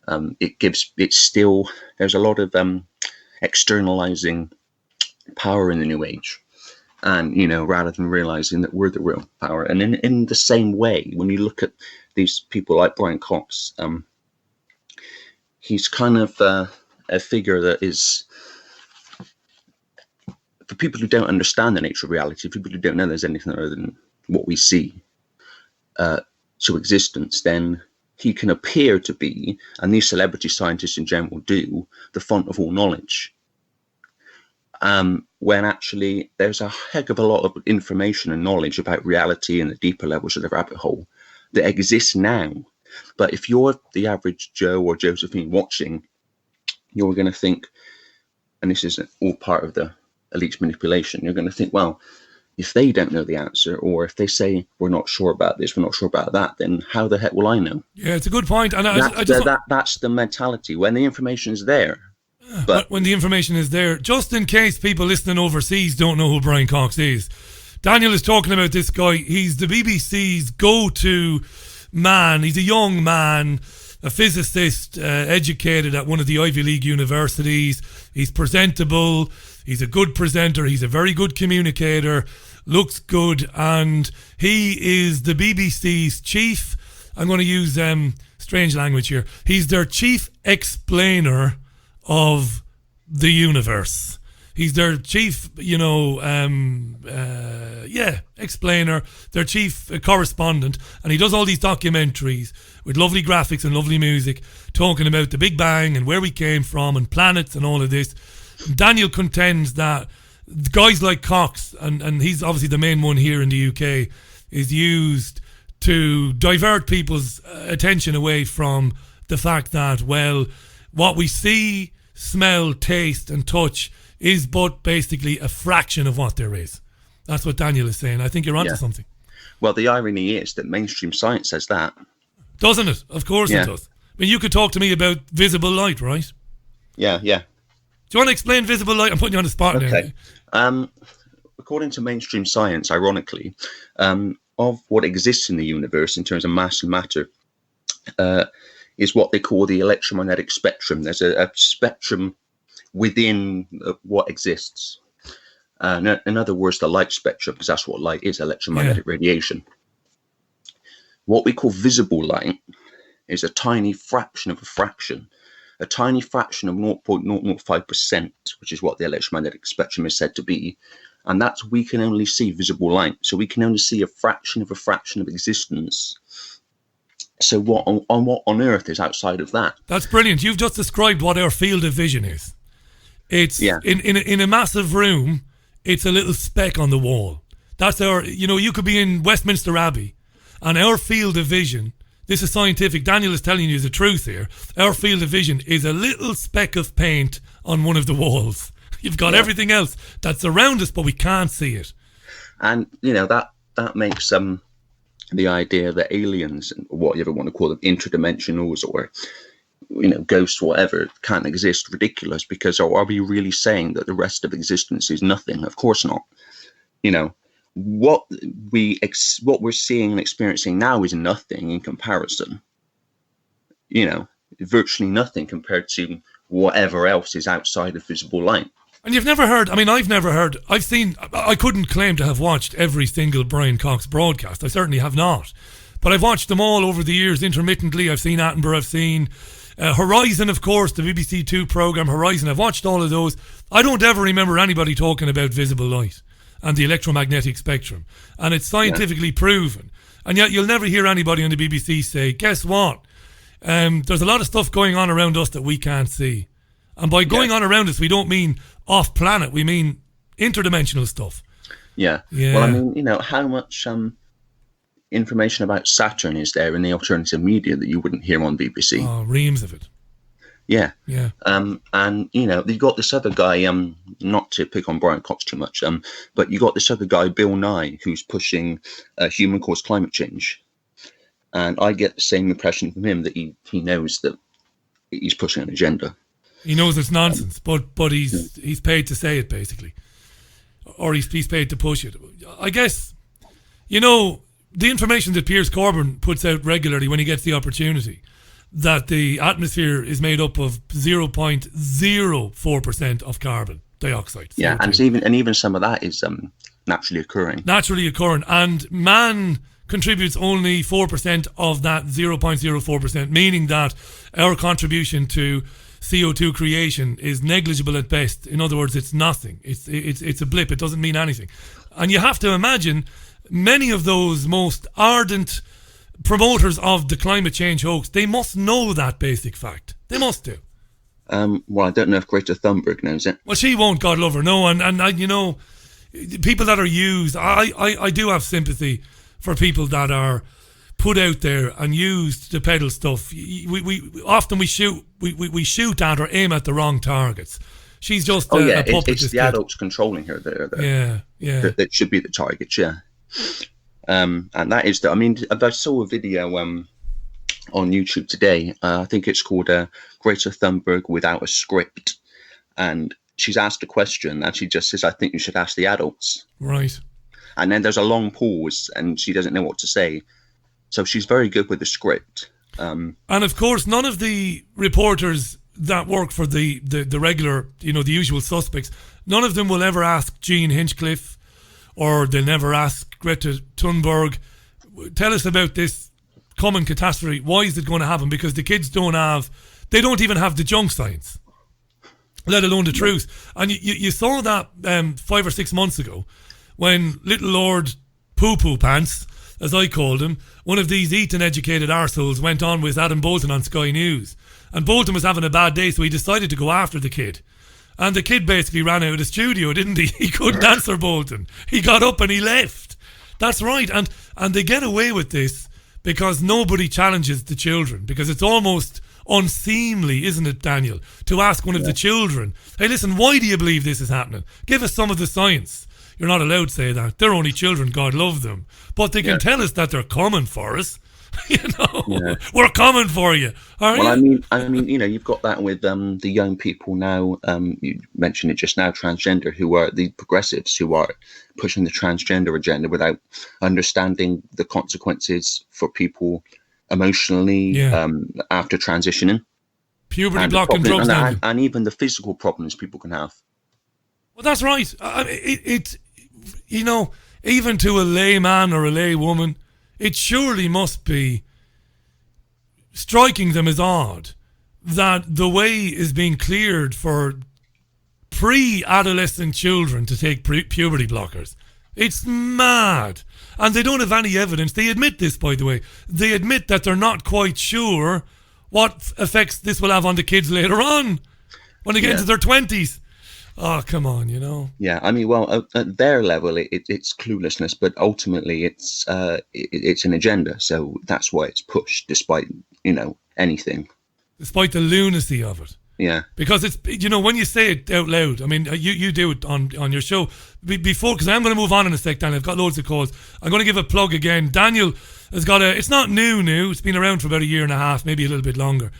there's a lot of externalizing power in the New Age, and rather than realizing that we're the real power. And in the same way, when you look at these people like Brian Cox, he's kind of a figure that is, for people who don't understand the nature of reality, people who don't know there's anything other than what we see to existence, then he can appear to be, and these celebrity scientists in general do, the font of all knowledge. When actually there's a heck of a lot of information and knowledge about reality and the deeper levels of the rabbit hole that exists now. But if you're the average Joe or Josephine watching, you're going to think, and this is all part of the elite's manipulation, you're going to think, well, if they don't know the answer, or if they say we're not sure about this, we're not sure about that, then how the heck will I know? Yeah, it's a good point. And that's the mentality when the information is there. But when the information is there, just in case people listening overseas don't know who Brian Cox is, Daniel is talking about this guy. He's the BBC's go-to man. He's a young man, a physicist, educated at one of the Ivy League universities. He's presentable. He's a good presenter. He's a very good communicator. Looks good. And he is the BBC's chief. I'm going to use strange language here. He's their chief explainer of the universe. He's their chief, explainer, their chief correspondent, and he does all these documentaries with lovely graphics and lovely music, talking about the Big Bang and where we came from and planets and all of this. Daniel contends that guys like Cox, and he's obviously the main one here in the UK, is used to divert people's attention away from the fact that, well, what we see, smell, taste and touch is but basically a fraction of what there is. That's what Daniel is saying. I think you're onto something. Well, the irony is that mainstream science says that. Doesn't it? Of course it does. I mean, you could talk to me about visible light, right? Yeah. Do you want to explain visible light? I'm putting you on the spot now. According to mainstream science, ironically, of what exists in the universe in terms of mass and matter, is what they call the electromagnetic spectrum. There's a spectrum within what exists. In other words, the light spectrum, because that's what light is, electromagnetic radiation. What we call visible light is a tiny fraction of a fraction, a tiny fraction of 0.005%, which is what the electromagnetic spectrum is said to be. And that's, we can only see visible light. So we can only see a fraction of existence. So what on earth is outside of that? That's brilliant. You've just described what our field of vision is. It's in a massive room, it's a little speck on the wall. That's our, you could be in Westminster Abbey, and our field of vision, this is scientific, Daniel is telling you the truth here, our field of vision is a little speck of paint on one of the walls. You've got everything else that's around us, but we can't see it. And, that makes the idea that aliens, what you ever want to call them, interdimensionals or ghosts, whatever, can't exist ridiculous, because are we really saying that the rest of existence is nothing? Of course not. What we're seeing and experiencing now is nothing in comparison. Virtually nothing compared to whatever else is outside of visible light. And you've never heard, I couldn't claim to have watched every single Brian Cox broadcast. I certainly have not. But I've watched them all over the years intermittently. I've seen Attenborough, I've seen Horizon, of course, the BBC Two programme Horizon. I've watched all of those. I don't ever remember anybody talking about visible light and the electromagnetic spectrum. And it's scientifically proven. And yet you'll never hear anybody on the BBC say, guess what? There's a lot of stuff going on around us that we can't see. And by going on around us, we don't mean off-planet. We mean interdimensional stuff. Yeah. Well, I mean, how much information about Saturn is there in the alternative media that you wouldn't hear on BBC? Oh, reams of it. Yeah. Yeah. And you got this other guy, not to pick on Brian Cox too much, but you got this other guy, Bill Nye, who's pushing human-caused climate change. And I get the same impression from him that he knows that he's pushing an agenda. He knows it's nonsense, but he's paid to say it, basically. Or he's paid to push it. I guess, the information that Piers Corbyn puts out regularly when he gets the opportunity, that the atmosphere is made up of 0.04% of carbon dioxide. Yeah, CO2. and even some of that is naturally occurring. Naturally occurring, and man contributes only 4% of that 0.04%, meaning that our contribution to CO2 creation is negligible at best. In other words, it's nothing. It's a blip. It doesn't mean anything. And you have to imagine many of those most ardent promoters of the climate change hoax, they must know that basic fact. They must do. Well, I don't know if Greta Thunberg knows it. Well, she won't, God love her. No, and people that are used, I do have sympathy for people that are put out there and used to peddle stuff. We often shoot at or aim at the wrong targets. She's just a puppet. It's the adults controlling her there. Yeah. That should be the targets, yeah. And that is I saw a video on YouTube today. I think it's called Greta Thunberg Without a Script. And she's asked a question and she just says, I think you should ask the adults. Right. And then there's a long pause and she doesn't know what to say. So she's very good with the script. And of course, none of the reporters that work for the regular, the usual suspects, none of them will ever ask Jean Hinchcliffe, or they'll never ask Greta Thunberg, tell us about this coming catastrophe. Why is it going to happen? Because the kids don't even have the junk science, let alone the truth. And you saw that 5 or 6 months ago when little Lord Poo-Poo Pants, as I called him, one of these Eton-educated arseholes went on with Adam Bolton on Sky News. And Bolton was having a bad day, so he decided to go after the kid. And the kid basically ran out of the studio, didn't he? He couldn't answer Bolton. He got up and he left. That's right. And they get away with this because nobody challenges the children. Because it's almost unseemly, isn't it, Daniel, to ask one of the children, hey, listen, why do you believe this is happening? Give us some of the science. You're not allowed to say that. They're only children, God love them. But they can tell us that they're coming for us. We're coming for you. Well, I mean, you've got that with the young people now. You mentioned it just now, transgender, who are the progressives who are pushing the transgender agenda without understanding the consequences for people emotionally after transitioning. Puberty blocking drugs, and even the physical problems people can have. Well, that's right. Even to a layman or a laywoman, it surely must be striking them as odd that the way is being cleared for pre-adolescent children to take puberty blockers. It's mad. And they don't have any evidence. They admit this, by the way. They admit that they're not quite sure what effects this will have on the kids later on when they get into their 20s. Oh, come on, Yeah, I mean, well, at their level, it's cluelessness, but ultimately it's an agenda. So that's why it's pushed, despite, anything. Despite the lunacy of it. Yeah. Because it's, when you say it out loud, I mean, you do it on your show. Before, because I'm going to move on in a sec, Daniel. I've got loads of calls. I'm going to give a plug again. Daniel has got it's not new. It's been around for about 1.5 years, maybe a little bit longer.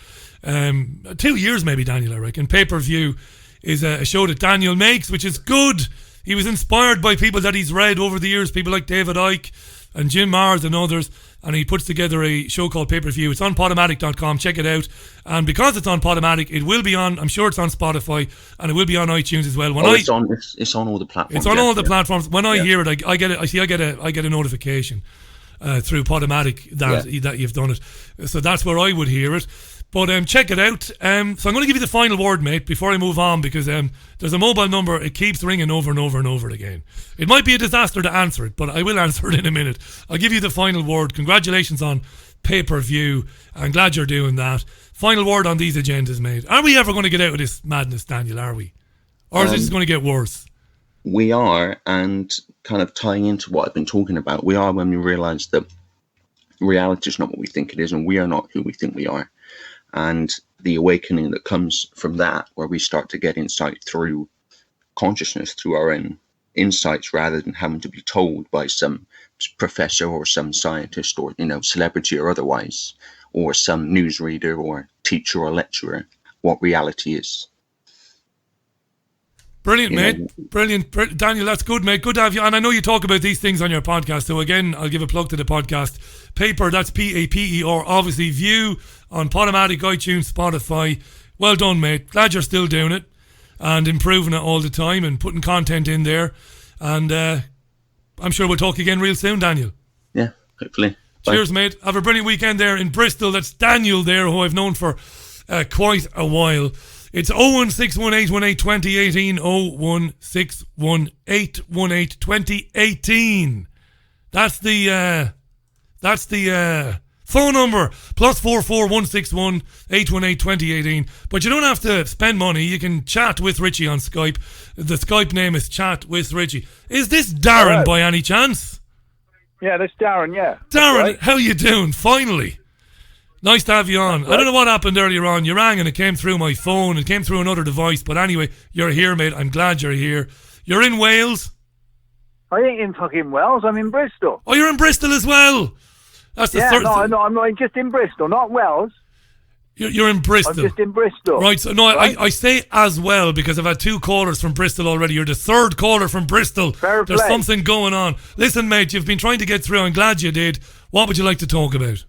2 years maybe, Daniel, I reckon. Pay-per-view is a show that Daniel makes, which is good. He was inspired by people that he's read over the years, people like David Icke and Jim Mars and others, and he puts together a show called Pay-Per-View. It's on Podomatic.com, check it out. And because it's on Podomatic, it will be on, I'm sure it's on Spotify, and it will be on iTunes as well. It's on all the platforms. It's on all the platforms. When I hear it, I get a notification through Podomatic that you've done it. So that's where I would hear it. But check it out. So I'm going to give you the final word, mate, before I move on, because there's a mobile number. It keeps ringing over and over and over again. It might be a disaster to answer it, but I will answer it in a minute. I'll give you the final word. Congratulations on pay-per-view. I'm glad you're doing that. Final word on these agendas, mate. Are we ever going to get out of this madness, Daniel, are we? Or is it just going to get worse? we are, and kind of tying into what I've been talking about, we are when we realise that reality is not what we think it is, and we are not who we think we are. And the awakening that comes from that, where we start to get insight through consciousness, through our own insights, rather than having to be told by some professor or some scientist or, you know, celebrity or otherwise, or some newsreader or teacher or lecturer, what reality is. Brilliant, mate. Brilliant. Daniel, that's good, mate. Good to have you. And I know you talk about these things on your podcast. So again, I'll give a plug to the podcast. Paper, that's Paper, obviously View on Podomatic, iTunes, Spotify. Well done, mate. Glad you're still doing it and improving it all the time and putting content in there. And I'm sure we'll talk again real soon, Daniel. Yeah, hopefully. Bye. Cheers, mate. Have a brilliant weekend there in Bristol. That's Daniel there, who I've known for quite a while. It's 01618182018, 01618182018. That's the phone number, +44 161 818 2018. But you don't have to spend money. You can chat with Richie on Skype. The Skype name is Chat with Richie. Is this Darren by any chance? Yeah, that's Darren, yeah. Darren, right. How you doing? Finally. Nice to have you on. I don't know what happened earlier on. You rang and it came through my phone. It came through another device. But anyway, you're here, mate. I'm glad you're here. You're in Wales? I ain't in fucking Wales. I'm in Bristol. Oh, you're in Bristol as well? That's the third. No, I'm not just in Bristol, not Wales. You're in Bristol. I'm just in Bristol. Right, so no, right? I say as well because I've had 2 callers from Bristol already. You're the 3rd caller from Bristol. Fair There's play. something going on. Listen, mate, you've been trying to get through. I'm glad you did. What would you like to talk about?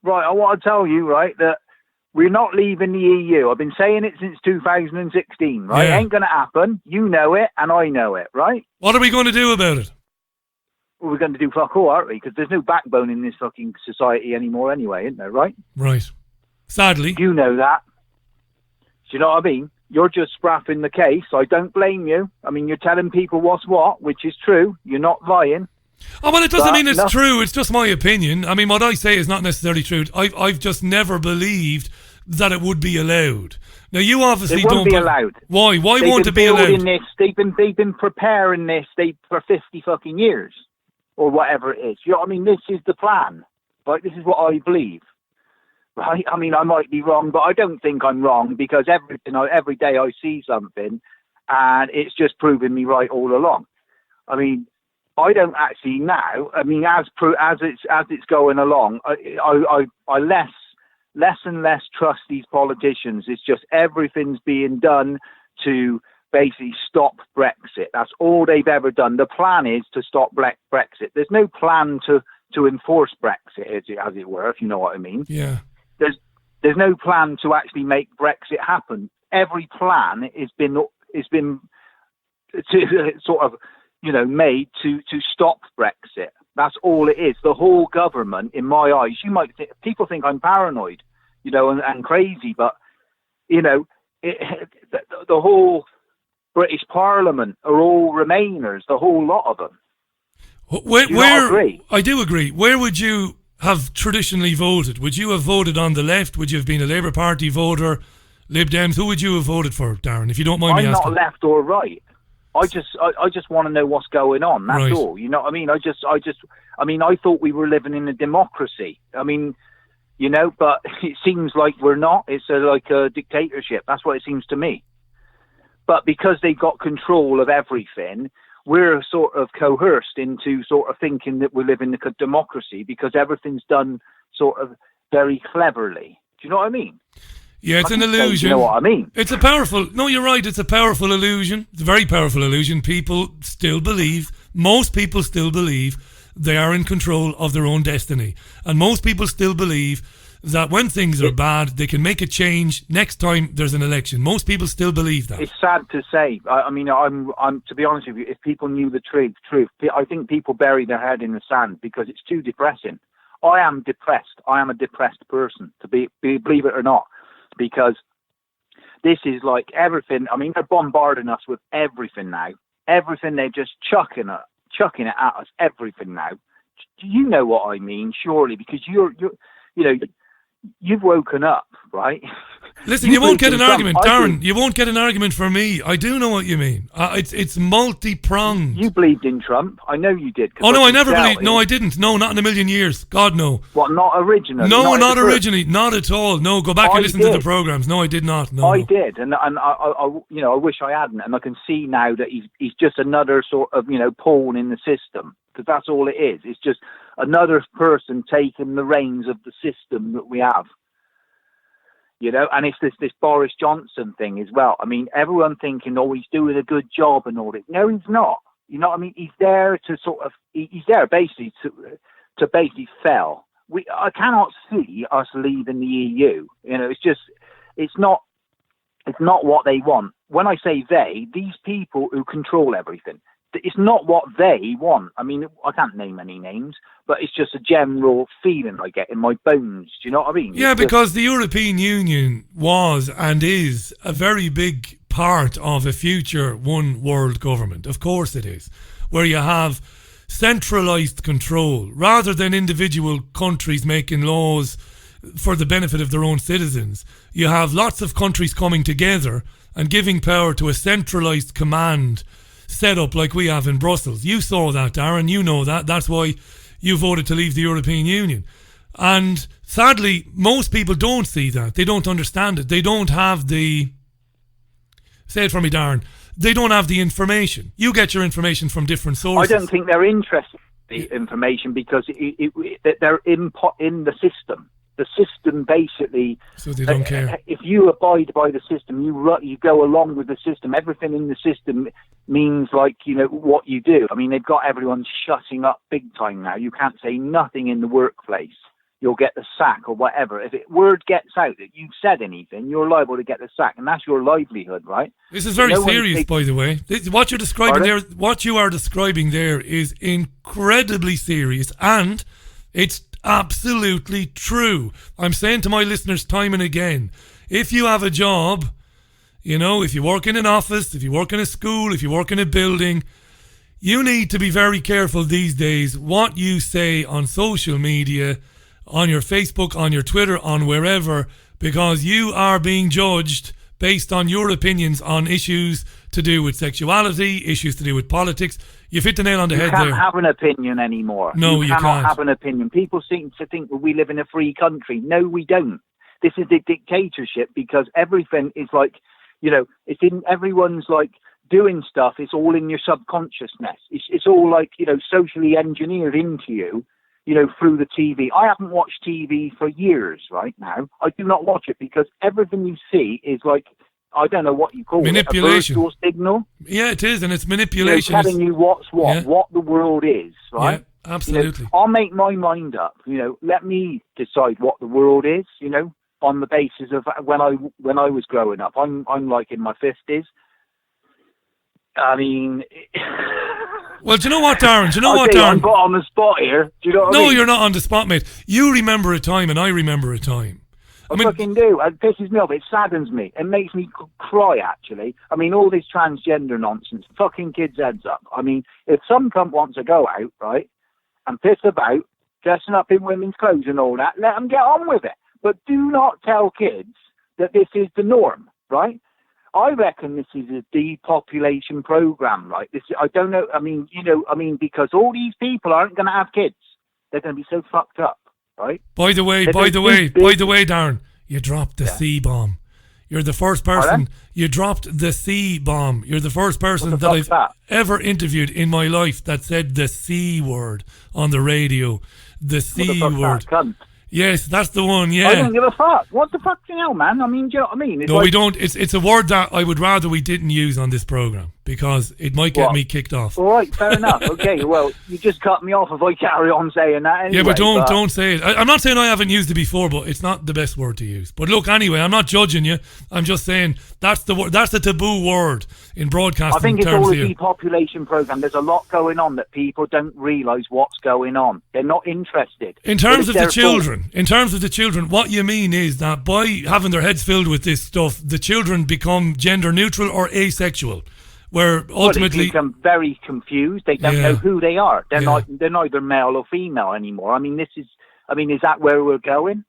Right, I want to tell you, right, that we're not leaving the EU. I've been saying it since 2016, right? Yeah. It ain't going to happen. You know it, and I know it, right? What are we going to do about it? Well, we're going to do fuck all, aren't we? Because there's no backbone in this fucking society anymore anyway, isn't there, right? Right. Sadly. You know that. Do you know what I mean? You're just spraffing the case. I don't blame you. I mean, you're telling people what's what, which is true. You're not lying. Oh, well, it doesn't mean it's no. true. It's just my opinion. I mean, what I say is not necessarily true. I've just never believed that it would be allowed. Now, you obviously It won't don't... be allowed. Why? Why They've won't it be been allowed? building this, they've been preparing this for 50 fucking years. Or whatever it is. You know what I mean? This is the plan. Right? This is what I believe. Right? I mean, I might be wrong, but I don't think I'm wrong because every day I see something and it's just proving me right all along. I mean, I don't actually now. I mean, as it's going along, I less and less trust these politicians. It's just everything's being done to basically stop Brexit. That's all they've ever done. The plan is to stop Brexit. There's no plan to enforce Brexit, as it were, if you know what I mean. Yeah. There's no plan to actually make Brexit happen. Every plan has been sort of, you know, made to stop Brexit. That's all it is. The whole government, in my eyes, people think I'm paranoid, you know, and crazy, but you know, the whole British Parliament are all Remainers, the whole lot of them. Where agree? I do agree. Where would you have traditionally voted? Would you have voted on the left? Would you have been a Labour Party voter, Lib Dems? Who would you have voted for, Darren, if you don't mind me asking? I'm not left or right. I just want to know what's going on. That's right. all. You know what I mean? I thought we were living in a democracy. I mean, you know, but it seems like we're not. It's like a dictatorship. That's what it seems to me. But because they got control of everything, we're sort of coerced into sort of thinking that we live in a democracy because everything's done sort of very cleverly. Do you know what I mean? Yeah, it's an illusion. You know what I mean? It's a powerful... No, you're right. It's a powerful illusion. It's a very powerful illusion. People still believe, most people still believe they are in control of their own destiny. And most people still believe that when things are bad, they can make a change next time there's an election. Most people still believe that. It's sad to say. I mean, I'm to be honest with you, if people knew the truth, I think people bury their head in the sand because it's too depressing. I am depressed. I am a depressed person, believe it or not, because this is like everything. I mean, they're bombarding us with everything now. Everything, they're just chucking it at us. Everything now. You know what I mean, surely, because you're you know. You've woken up, right? Listen, you won't get an argument, Darren. You won't get an argument from me. I do know what you mean. It's multi-pronged. You believed in Trump. I know you did. Oh, no, I never believed. No, I didn't. No, not in a million years. God, no. What, not originally? No, not originally. Not at all. No, go back and listen to the programs. No, I did not. No, I did, and I wish I hadn't. And I can see now that he's just another sort of pawn in the system, because that's all it is. It's just another person taking the reins of the system that we have. And it's this Boris Johnson thing as well. I mean, everyone thinking, oh, he's doing a good job and all this. No, he's not. You know what I mean? He's there to he's there basically to basically fail. I cannot see us leaving the EU. It's not what they want. When I say they, these people who control everything, it's not what they want. I mean, I can't name any names, but it's just a general feeling I get in my bones. Do you know what I mean? Yeah, because the European Union was and is a very big part of a future one world government. Of course it is, where you have centralised control rather than individual countries making laws for the benefit of their own citizens. You have lots of countries coming together and giving power to a centralised command set up like we have in Brussels. You saw that, Darren. You know that. That's why you voted to leave the European Union. And sadly, most people don't see that. They don't understand it. They don't have the... Say it for me, Darren. They don't have the information. You get your information from different sources. I don't think they're interested in the information because they're in the system. The system basically... So they don't care. If you abide by the system, you go along with the system. Everything in the system means what you do. I mean, they've got everyone shutting up big time now. You can't say nothing in the workplace. You'll get the sack or whatever. If word gets out that you've said anything, you're liable to get the sack, and that's your livelihood, right? This is very serious, by the way. What you're describing there, what you are describing there, is incredibly serious, and it's absolutely true. I'm saying to my listeners time and again, if you have a job, if you work in an office, if you work in a school, if you work in a building, you need to be very careful these days what you say on social media, on your Facebook, on your Twitter, on wherever, because you are being judged based on your opinions on issues to do with sexuality, issues to do with politics. You've hit the nail on the head there. You can't have an opinion anymore. No, you cannot can't have an opinion. People seem to think that we live in a free country. No, we don't. This is a dictatorship because everything is it's in everyone's doing stuff. It's all in your subconsciousness. It's all socially engineered into you, through the TV. I haven't watched TV for years right now. I do not watch it because everything you see is I don't know what you call manipulation. It, a virtual signal. Yeah, it is, and it's manipulation. Telling you what's what the world is, right? Yeah, absolutely. I'll make my mind up. Let me decide what the world is. On the basis of when I was growing up. I'm in my 50s. I mean. Well, do you know what, Darren? I'm put on the spot here. Do you know what I mean? No, you're not on the spot, mate. You remember a time, and I remember a time. I fucking do. It pisses me off. It saddens me. It makes me cry, actually. I mean, all this transgender nonsense, fucking kids' heads up. I mean, if some cunt wants to go out, right, and piss about, dressing up in women's clothes and all that, let them get on with it. But do not tell kids that this is the norm, right? I reckon this is a depopulation program, right? I don't know. I mean, because all these people aren't going to have kids. They're going to be so fucked up. Right? By the way, Darren, you dropped the C-bomb. You're the first person. You dropped the C-bomb. You're the first person that I've ever interviewed in my life that said the C word on the radio. The C word. Yes, that's the one, yeah. I don't give a fuck. What the fuck, man? I mean, do you know what I mean? No, we don't. It's a word that I would rather we didn't use on this programme because it might get me kicked off. All right, fair enough. Okay, well, you just cut me off if I carry on saying that anyway. Yeah, but don't say it. I'm not saying I haven't used it before, but it's not the best word to use. But look, anyway, I'm not judging you. I'm just saying that's the taboo word in broadcasting. I think it's all a depopulation programme. There's a lot going on that people don't realise what's going on. They're not interested. In terms of the children, what you mean is that by having their heads filled with this stuff, the children become gender neutral or asexual, where ultimately they become very confused. They don't know who they are. They're neither male or female anymore. I mean, is that where we're going?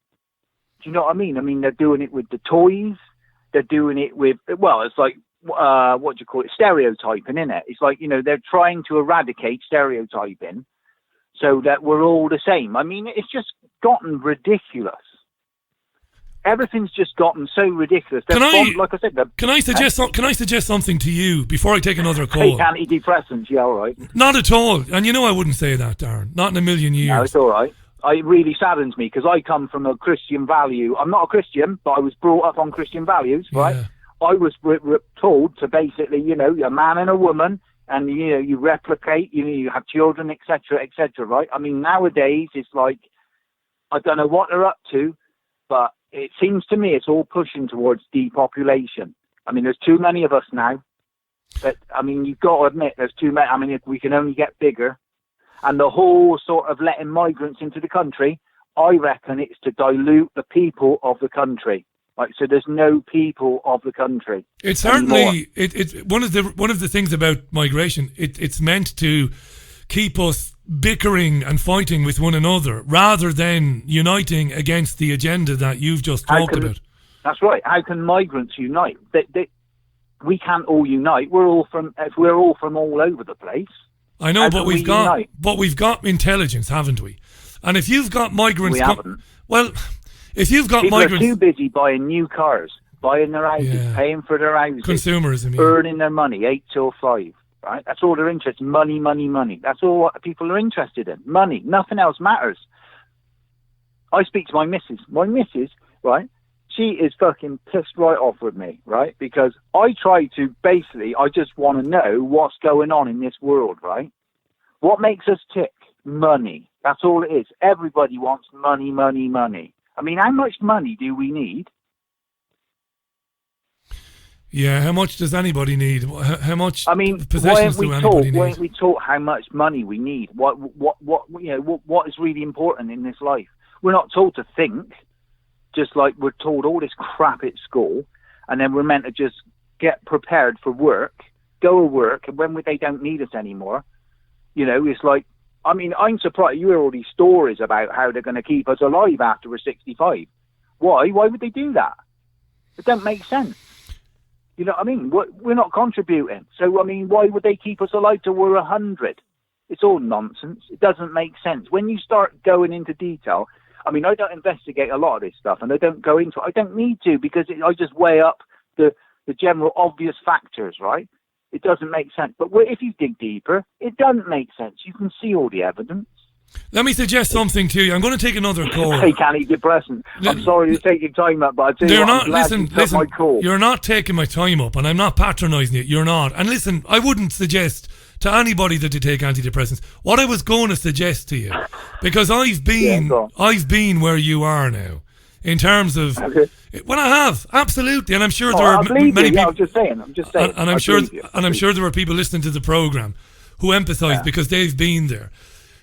you know what I mean? I mean, they're doing it with the toys. They're doing it with, well, it's like, what do you call it? Stereotyping, innit? It's like, you know, they're trying to eradicate stereotyping so that we're all the same. I mean, it's just gotten ridiculous. Everything's just gotten so ridiculous. Like I said, can I suggest something to you before I take another call? Take antidepressants, yeah, all right. Not at all. And you know I wouldn't say that, Darren. Not in a million years. No, it's all right. It really saddens me because I come from a Christian value. I'm not a Christian, but I was brought up on Christian values, right? Yeah. I was told to basically, you know, a man and a woman, and, you know, you replicate, you know, you have children, etc., right? I mean, nowadays, it's like, I don't know what they're up to, but it seems to me it's all pushing towards depopulation. I mean, there's too many of us now. But, I mean, you've got to admit there's too many. I mean, we can only get bigger. And the whole sort of letting migrants into the country, I reckon it's to dilute the people of the country. Like, so there's no people of the country. It's certainly it's one of the things about migration. It's meant to keep us bickering and fighting with one another rather than uniting against the agenda that you've just talked about. That's right. How can migrants unite? We can't all unite. We're all from all over the place. I know, but we've got intelligence, haven't we? And if you've got migrants, if you've got people migrants, are too busy buying new cars, buying their houses, paying for their houses, consumerism, earning their money 8 till 5. Right? That's all they're interested in. Money, money, money. That's all what people are interested in. Money. Nothing else matters. I speak to my missus. My missus, right? She is fucking pissed right off with me, right? Because I try to I just want to know what's going on in this world, right? What makes us tick? Money. That's all it is. Everybody wants money, money, money. I mean, how much money do we need? Yeah, how much does anybody need? How much? I mean, possessions do anybody need? Why aren't we taught how much money we need? What is really important in this life? We're not told to think, just like we're told all this crap at school, and then we're meant to just get prepared for work, go to work, and when they don't need us anymore, you know, it's like, I mean, I'm surprised you hear all these stories about how they're going to keep us alive after we're 65. Why? Why would they do that? It doesn't make sense. You know what I mean? We're not contributing. So, I mean, why would they keep us alive till we're 100? It's all nonsense. It doesn't make sense. When you start going into detail, I mean, I don't investigate a lot of this stuff, and I don't go into it. I don't need to, because I just weigh up the general obvious factors, right? It doesn't make sense. But if you dig deeper, it doesn't make sense. You can see all the evidence. Let me suggest something to you. I'm going to take another call. Take antidepressants. I'm sorry to take your time up, but I tell you what, I'm glad you took my call. You're not taking my time up, and I'm not patronising it. You're not. And listen, I wouldn't suggest to anybody that they take antidepressants. What I was going to suggest to you, because I've been where you are now, in terms of, well, I have, absolutely, and I'm sure there are many people. Yeah, I'm just saying. And I'm sure there are people listening to the program who empathise because they've been there.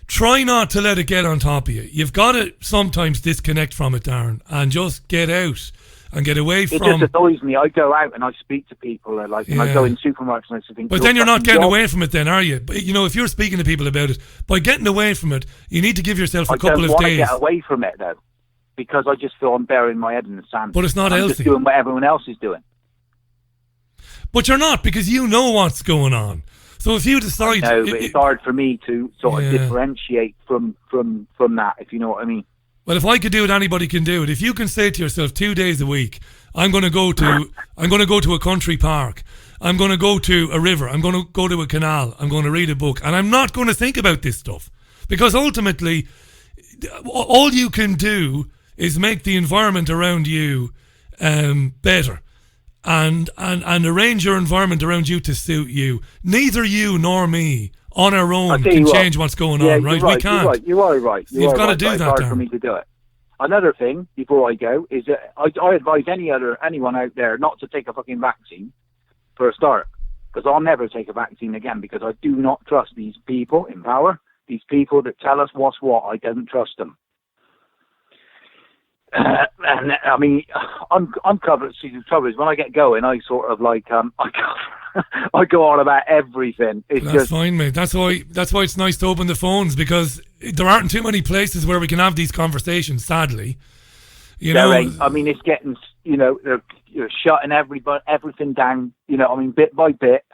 Try not to let it get on top of you. You've got to sometimes disconnect from it, Darren, and just get out and get away from. It just annoys me. I go out and I speak to people, and I go in supermarkets and I think. But then you're not getting away from it, then, are you? But, you know, if you're speaking to people about it, by getting away from it, you need to give yourself a couple of days. I don't want to get away from it though, because I just feel I'm burying my head in the sand. But it's not healthy. I'm just doing what everyone else is doing. But you're not, because you know what's going on. So if you decide... No, but it's hard for me to sort of differentiate from that, if you know what I mean. Well, if I could do it, anybody can do it. If you can say to yourself 2 days a week, I'm going to go to a country park, I'm going to go to a river, I'm going to go to a canal, I'm going to read a book, and I'm not going to think about this stuff. Because ultimately, all you can do is make the environment around you better. And arrange your environment around you to suit you. Neither you nor me on our own can change what's going on, right? We can't. You are right. You've got to do that, It's hard for me to do it. Another thing, before I go, is that I advise anyone out there not to take a fucking vaccine for a start. Because I'll never take a vaccine again, because I do not trust these people in power. These people that tell us what's what, I don't trust them. And I mean, I'm covered. See, the trouble is when I get going, I sort of like I go on about everything. That's fine, mate. That's why it's nice to open the phones, because there aren't too many places where we can have these conversations. Sadly, You know, I mean, it's getting, you know, they're shutting everything down, you know, I mean, bit by bit.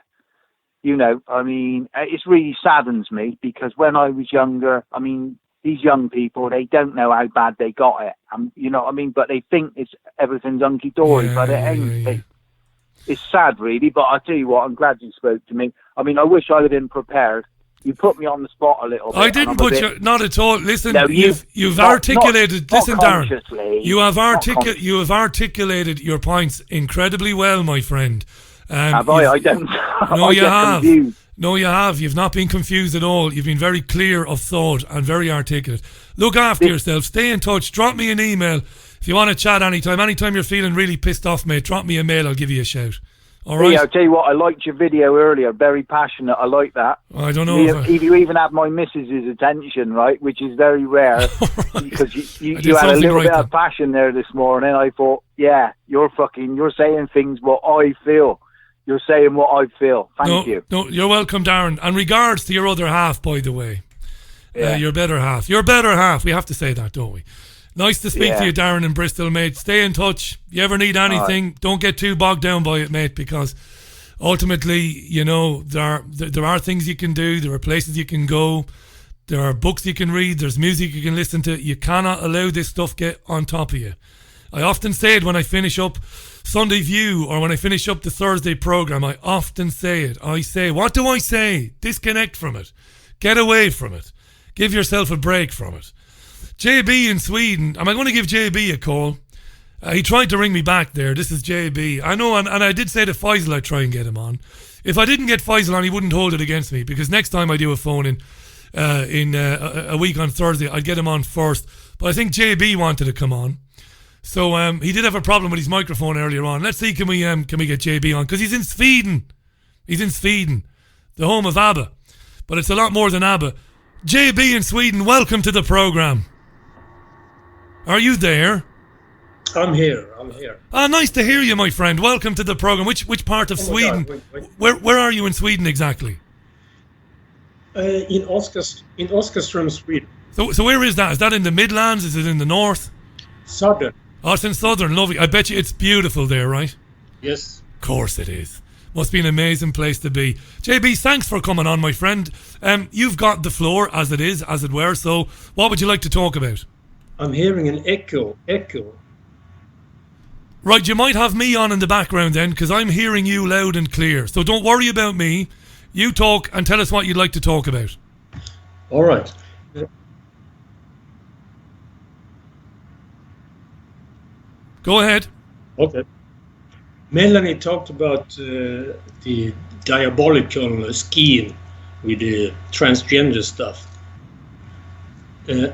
You know, I mean, it really saddens me because when I was younger, I mean, these young people, they don't know how bad they got it. You know what I mean? But they think everything's hunky-dory, but it ain't. It's sad, really, but I tell you what, I'm glad you spoke to me. I mean, I wish I had been prepared. You put me on the spot a little bit. I didn't put you, not at all. Listen, no, you've articulated. Not listen, Darren, you have articulated your points incredibly well, my friend. Have I? I don't. No, you have. Confused. No, you have. You've not been confused at all. You've been very clear of thought and very articulate. Look after yourself. Stay in touch. Drop me an email if you want to chat anytime. Anytime you're feeling really pissed off, mate, drop me a mail. I'll give you a shout. All right. Yeah, I'll tell you what. I liked your video earlier. Very passionate. I like that. I don't know. If you even had my missus's attention, right, which is very rare, because you had a little bit of passion there this morning. I thought, yeah, you're saying things what I feel. You're saying what I feel. Thank you. No, you're welcome, Darren. And regards to your other half, by the way. Yeah. Your better half. Your better half. We have to say that, don't we? Nice to speak to you, Darren in Bristol, mate. Stay in touch. You ever need anything, don't get too bogged down by it, mate, because ultimately, you know, there are things you can do. There are places you can go. There are books you can read. There's music you can listen to. You cannot allow this stuff get on top of you. I often say it when I finish up Sunday View or when I finish up the Thursday program. I often say it. I say, what do I say? Disconnect from it. Get away from it. Give yourself a break from it. JB in Sweden. Am I going to give JB a call? He tried to ring me back there. This is JB. I know, and I did say to Faisal I'd try and get him on. If I didn't get Faisal on, he wouldn't hold it against me, because next time I do a phone in a week on Thursday, I'd get him on first. But I think JB wanted to come on. So he did have a problem with his microphone earlier on. Let's see, can we get JB on? Because he's in Sweden. He's in Sweden, the home of ABBA. But it's a lot more than ABBA. JB in Sweden, welcome to the programme. Are you there? I'm here. Nice to hear you, my friend. Welcome to the programme. Which part of Sweden? Wait. Where are you in Sweden exactly? In Oskarström, Sweden. So where is that? Is that in the Midlands? Is it in the north? Southern. Oh, it's in southern. Lovely. I bet you it's beautiful there, right? Yes. Of course it is. Must be an amazing place to be. JB, thanks for coming on, my friend. You've got the floor, as it is, as it were. So what would you like to talk about? I'm hearing an echo. Right, you might have me on in the background then, because I'm hearing you loud and clear. So don't worry about me. You talk and tell us what you'd like to talk about. All right. Go ahead. Okay. Melanie talked about the diabolical scheme with the transgender stuff. Yes.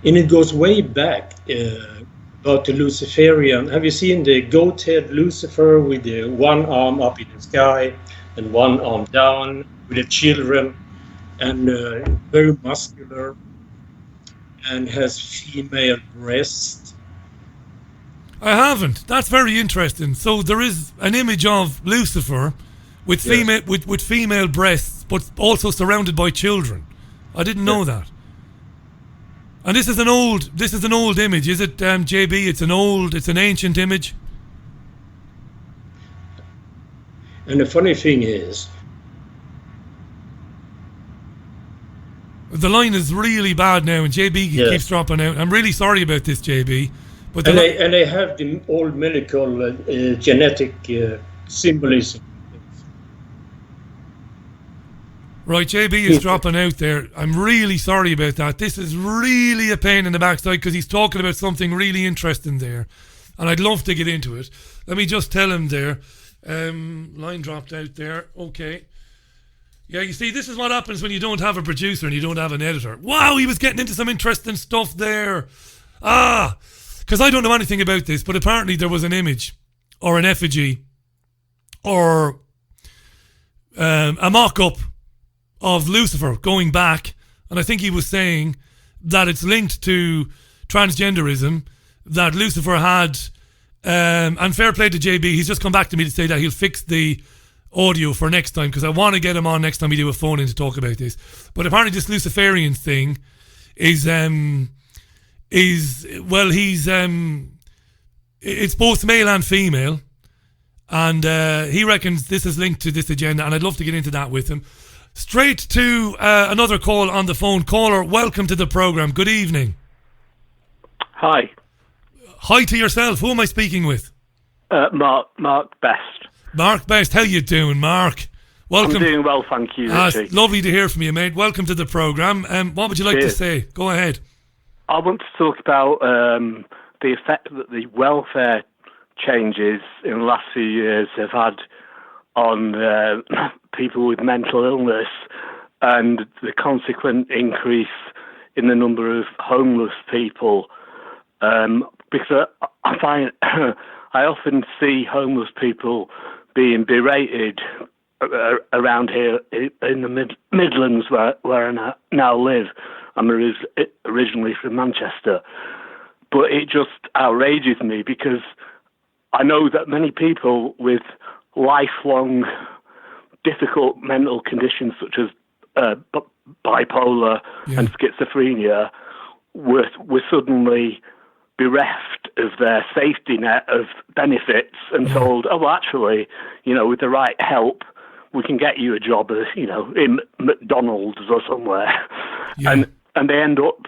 And it goes way back about the Luciferian. Have you seen the goat head Lucifer with the one arm up in the sky and one arm down with the children, and very muscular and has female breasts? I haven't. That's very interesting. So there is an image of Lucifer with female with female breasts, but also surrounded by children. I didn't know that. And this is an old image, is it, JB? It's an ancient image. And the funny thing is, the line is really bad now, and JB keeps dropping out. I'm really sorry about this, JB. But they have the old medical genetic symbolism. Right, JB is dropping out there. I'm really sorry about that. This is really a pain in the backside, because he's talking about something really interesting there, and I'd love to get into it. Let me just tell him there. Line dropped out there. Okay. Yeah, you see, this is what happens when you don't have a producer and you don't have an editor. Wow, he was getting into some interesting stuff there. Because I don't know anything about this, but apparently there was an image or an effigy or a mock-up of Lucifer going back, and I think he was saying that it's linked to transgenderism, that Lucifer had, and fair play to JB, he's just come back to me to say that he'll fix the audio for next time, because I want to get him on next time we do a phone in to talk about this. But apparently this Luciferian thing is it's both male and female, and he reckons this is linked to this agenda, and I'd love to get into that with him. Straight to another call on the phone. Caller, welcome to the programme. Good evening. Hi. Hi to yourself. Who am I speaking with? Mark Best. Mark Best. How you doing, Mark? Welcome. I'm doing well, thank you, Richie. It's lovely to hear from you, mate. Welcome to the programme. What would you like to say? Go ahead. I want to talk about the effect that the welfare changes in the last few years have had on people with mental illness and the consequent increase in the number of homeless people. Because I find I often see homeless people being berated around here in the Midlands where I now live. I'm originally from Manchester. But it just outrages me because I know that many people with lifelong difficult mental conditions such as bipolar and schizophrenia were suddenly bereft of their safety net of benefits and told, oh, well, actually, with the right help, we can get you a job, in McDonald's or somewhere. Yeah. And they end up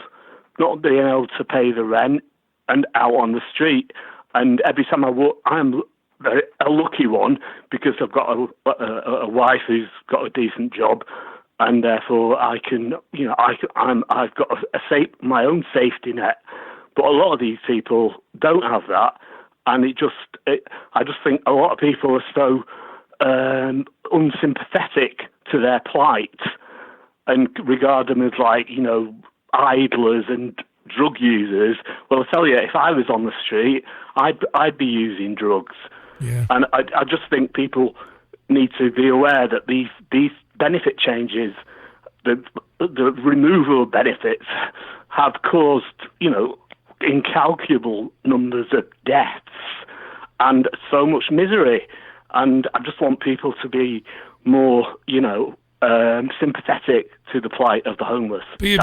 not being able to pay the rent and out on the street. And every time I walk, I'm a lucky one because I've got a wife who's got a decent job, and therefore I can, I've got my own safety net. But a lot of these people don't have that, and I just think a lot of people are so unsympathetic to their plight and regard them as idlers and drug users. Well, I tell you, if I was on the street, I'd be using drugs. Yeah. And I just think people need to be aware that these benefit changes, the removal of benefits, have caused incalculable numbers of deaths and so much misery. And I just want people to be more, sympathetic to the plight of the homeless. Be a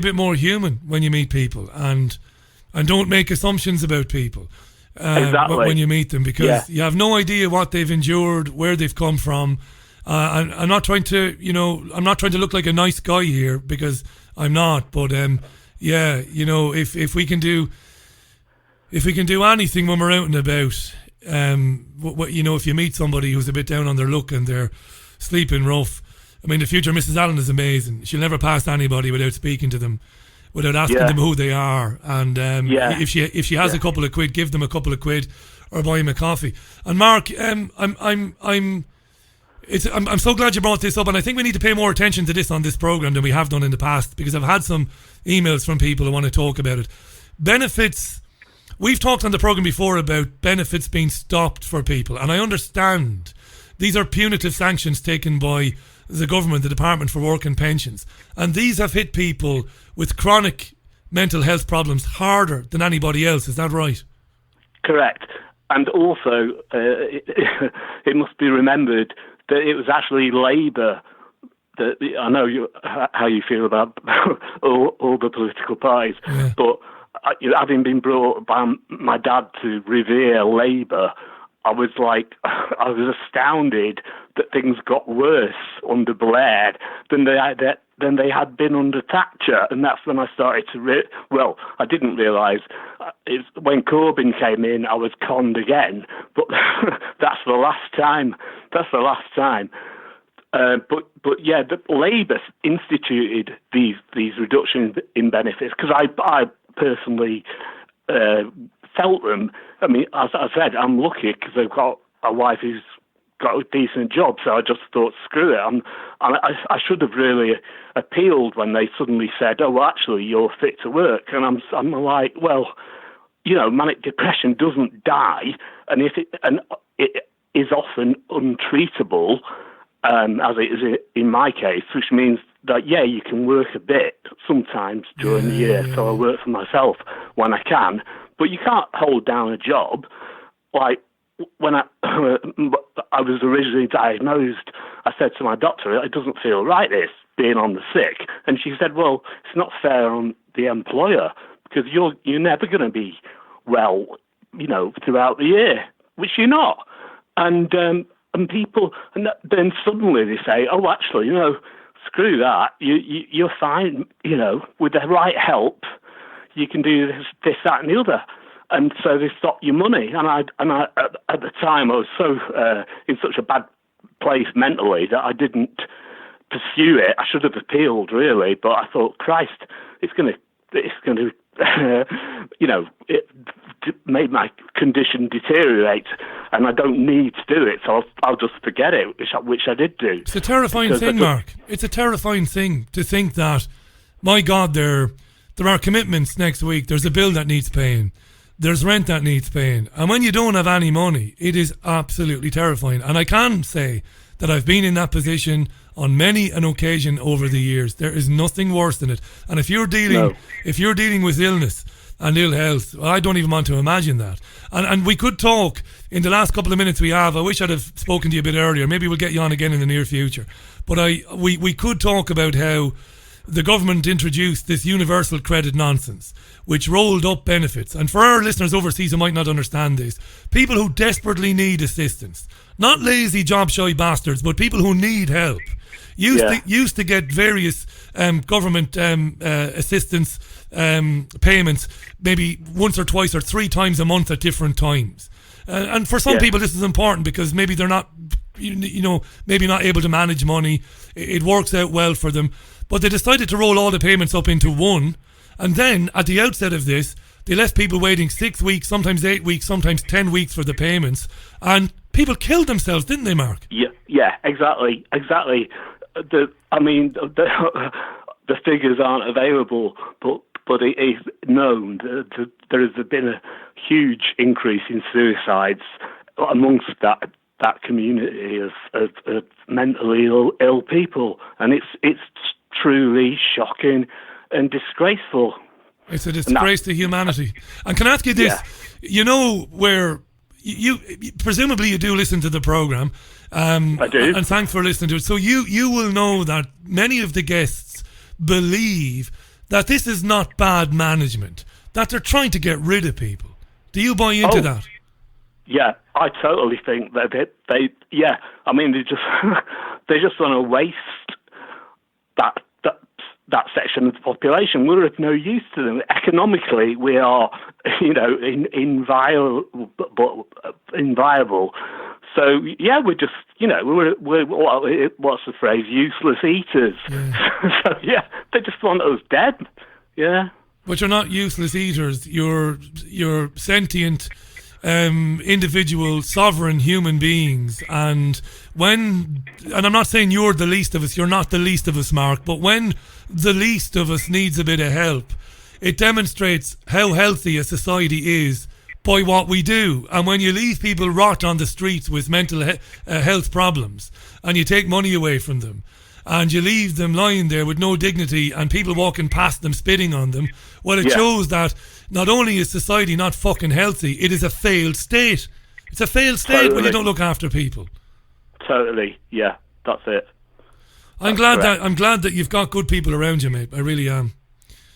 bit more human when you meet people, and don't make assumptions about people. Exactly. When you meet them, because you have no idea what they've endured, where they've come from. I'm not trying to, look like a nice guy here, because I'm not. But if we can do anything when we're out and about, if you meet somebody who's a bit down on their luck and they're sleeping rough. I mean, the future Mrs. Allen is amazing. She'll never pass anybody without speaking to them, without asking them who they are. And if she has a couple of quid, give them a couple of quid or buy them a coffee. And Mark, I'm so glad you brought this up, and I think we need to pay more attention to this on this program than we have done in the past, because I've had some emails from people who want to talk about it. Benefits. We've talked on the program before about benefits being stopped for people, and I understand these are punitive sanctions taken by the government, the Department for Work and Pensions, and these have hit people with chronic mental health problems harder than anybody else. Is that right? Correct. And also, it must be remembered that it was actually Labour that, I know how you feel about all the political parties, but having been brought up by my dad to revere Labour, I was astounded that things got worse under Blair than they had been under Thatcher, and that's when I started to I didn't realise when Corbyn came in I was conned again, but that's the last time. The Labour instituted these reductions in benefits because I personally felt them. I mean, as I said, I'm lucky because I've got a wife who's got a decent job, so I just thought, screw it. I should have really appealed when they suddenly said, oh, well, actually, you're fit to work. And I'm like, well, manic depression doesn't die, and it is often untreatable, as it is in my case, which means that, you can work a bit sometimes during the year, so I work for myself when I can, but you can't hold down a job. Like, when I was originally diagnosed, I said to my doctor, it doesn't feel right, this, being on the sick. And she said, well, it's not fair on the employer because you're never going to be well, throughout the year, which you're not. And people, and then suddenly they say, oh, actually, screw that. You're fine, with the right help, you can do this, that, and the other. And so they stop your money. And I at the time, I was so in such a bad place mentally that I didn't pursue it. I should have appealed, really, but I thought, Christ, it's going to, it made my condition deteriorate, and I don't need to do it, so I'll just forget it, which I did do. It's a terrifying thing, Mark. It's a terrifying thing to think that, my God, there are commitments next week. There's a bill that needs paying. There's rent that needs paying. And when you don't have any money, it is absolutely terrifying. And I can say that I've been in that position on many an occasion over the years. There is nothing worse than it. And if you're dealing with illness and ill health, I don't even want to imagine that. And we could talk in the last couple of minutes we have. I wish I'd have spoken to you a bit earlier. Maybe we'll get you on again in the near future. But we could talk about how the government introduced this universal credit nonsense, which rolled up benefits. And for our listeners overseas who might not understand this, people who desperately need assistance, not lazy job-shy bastards, but people who need help, used to get various government assistance payments maybe once or twice or three times a month at different times. And for some people this is important because maybe they're not, maybe not able to manage money. It works out well for them. But they decided to roll all the payments up into one. And then at the outset of this, they left people waiting 6 weeks, sometimes 8 weeks, sometimes 10 weeks for the payments. And people killed themselves, didn't they, Mark? Yeah, exactly. The figures aren't available, but it is known that there has been a huge increase in suicides amongst that community of mentally ill people, and it's truly shocking and disgraceful. It's a disgrace to humanity. And can I ask you this? Where you presumably you do listen to the program. I do. And thanks for listening to it. So you will know that many of the guests believe that this is not bad management, that they're trying to get rid of people. Do you buy into that? Yeah, I totally think that they just want to waste that section of the population. We're of no use to them. Economically, we are, inviolable. So yeah, we're just, we're what's the phrase? Useless eaters. Yeah. So yeah, they just want us dead. Yeah. But you're not useless eaters. You're sentient, individual, sovereign human beings. And I'm not saying you're the least of us. You're not the least of us, Mark. But when the least of us needs a bit of help, it demonstrates how healthy a society is by what we do. And when you leave people rot on the streets with mental health problems, and you take money away from them, and you leave them lying there with no dignity and people walking past them spitting on them, well, it shows that not only is society not fucking healthy, it is a failed state. It's a failed state when you don't look after people. Totally, yeah, that's it. I'm glad that you've got good people around you, mate. I really am.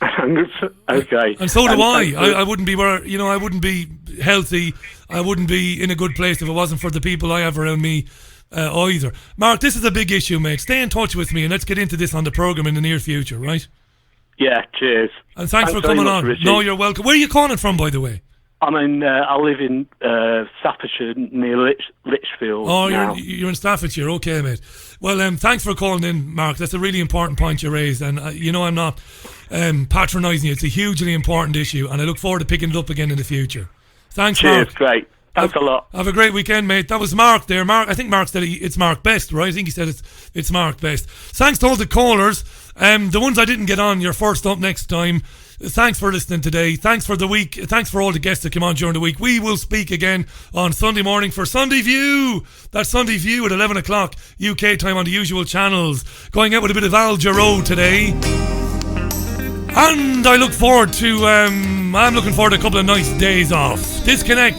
Okay. And so do I. I wouldn't be I wouldn't be healthy. I wouldn't be in a good place if it wasn't for the people I have around me either. Mark, this is a big issue, mate. Stay in touch with me and let's get into this on the programme in the near future, right? Yeah, cheers. And thanks for coming on. Richie. No, you're welcome. Where are you calling from, by the way? I live in Staffordshire near Lichfield. Oh, you're in Staffordshire. Okay, mate. Well, thanks for calling in, Mark. That's a really important point you raised. And, I'm not patronising you. It's a hugely important issue. And I look forward to picking it up again in the future. Thanks, Mark. Cheers, great. Thanks a lot. Have a great weekend, mate. That was Mark there. I think Mark said it's Mark Best, right? I think he said it's Mark Best. Thanks to all the callers. The ones I didn't get on, you're first up next time. Thanks for listening today. Thanks for the week. Thanks for all the guests that came on during the week. We will speak again on Sunday morning for Sunday View. That's Sunday View at 11 o'clock UK time on the usual channels. Going out with a bit of Al Jarreau today. And I look forward to, I'm looking forward to a couple of nice days off. Disconnect.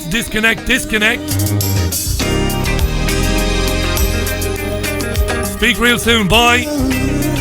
Speak real soon. Bye.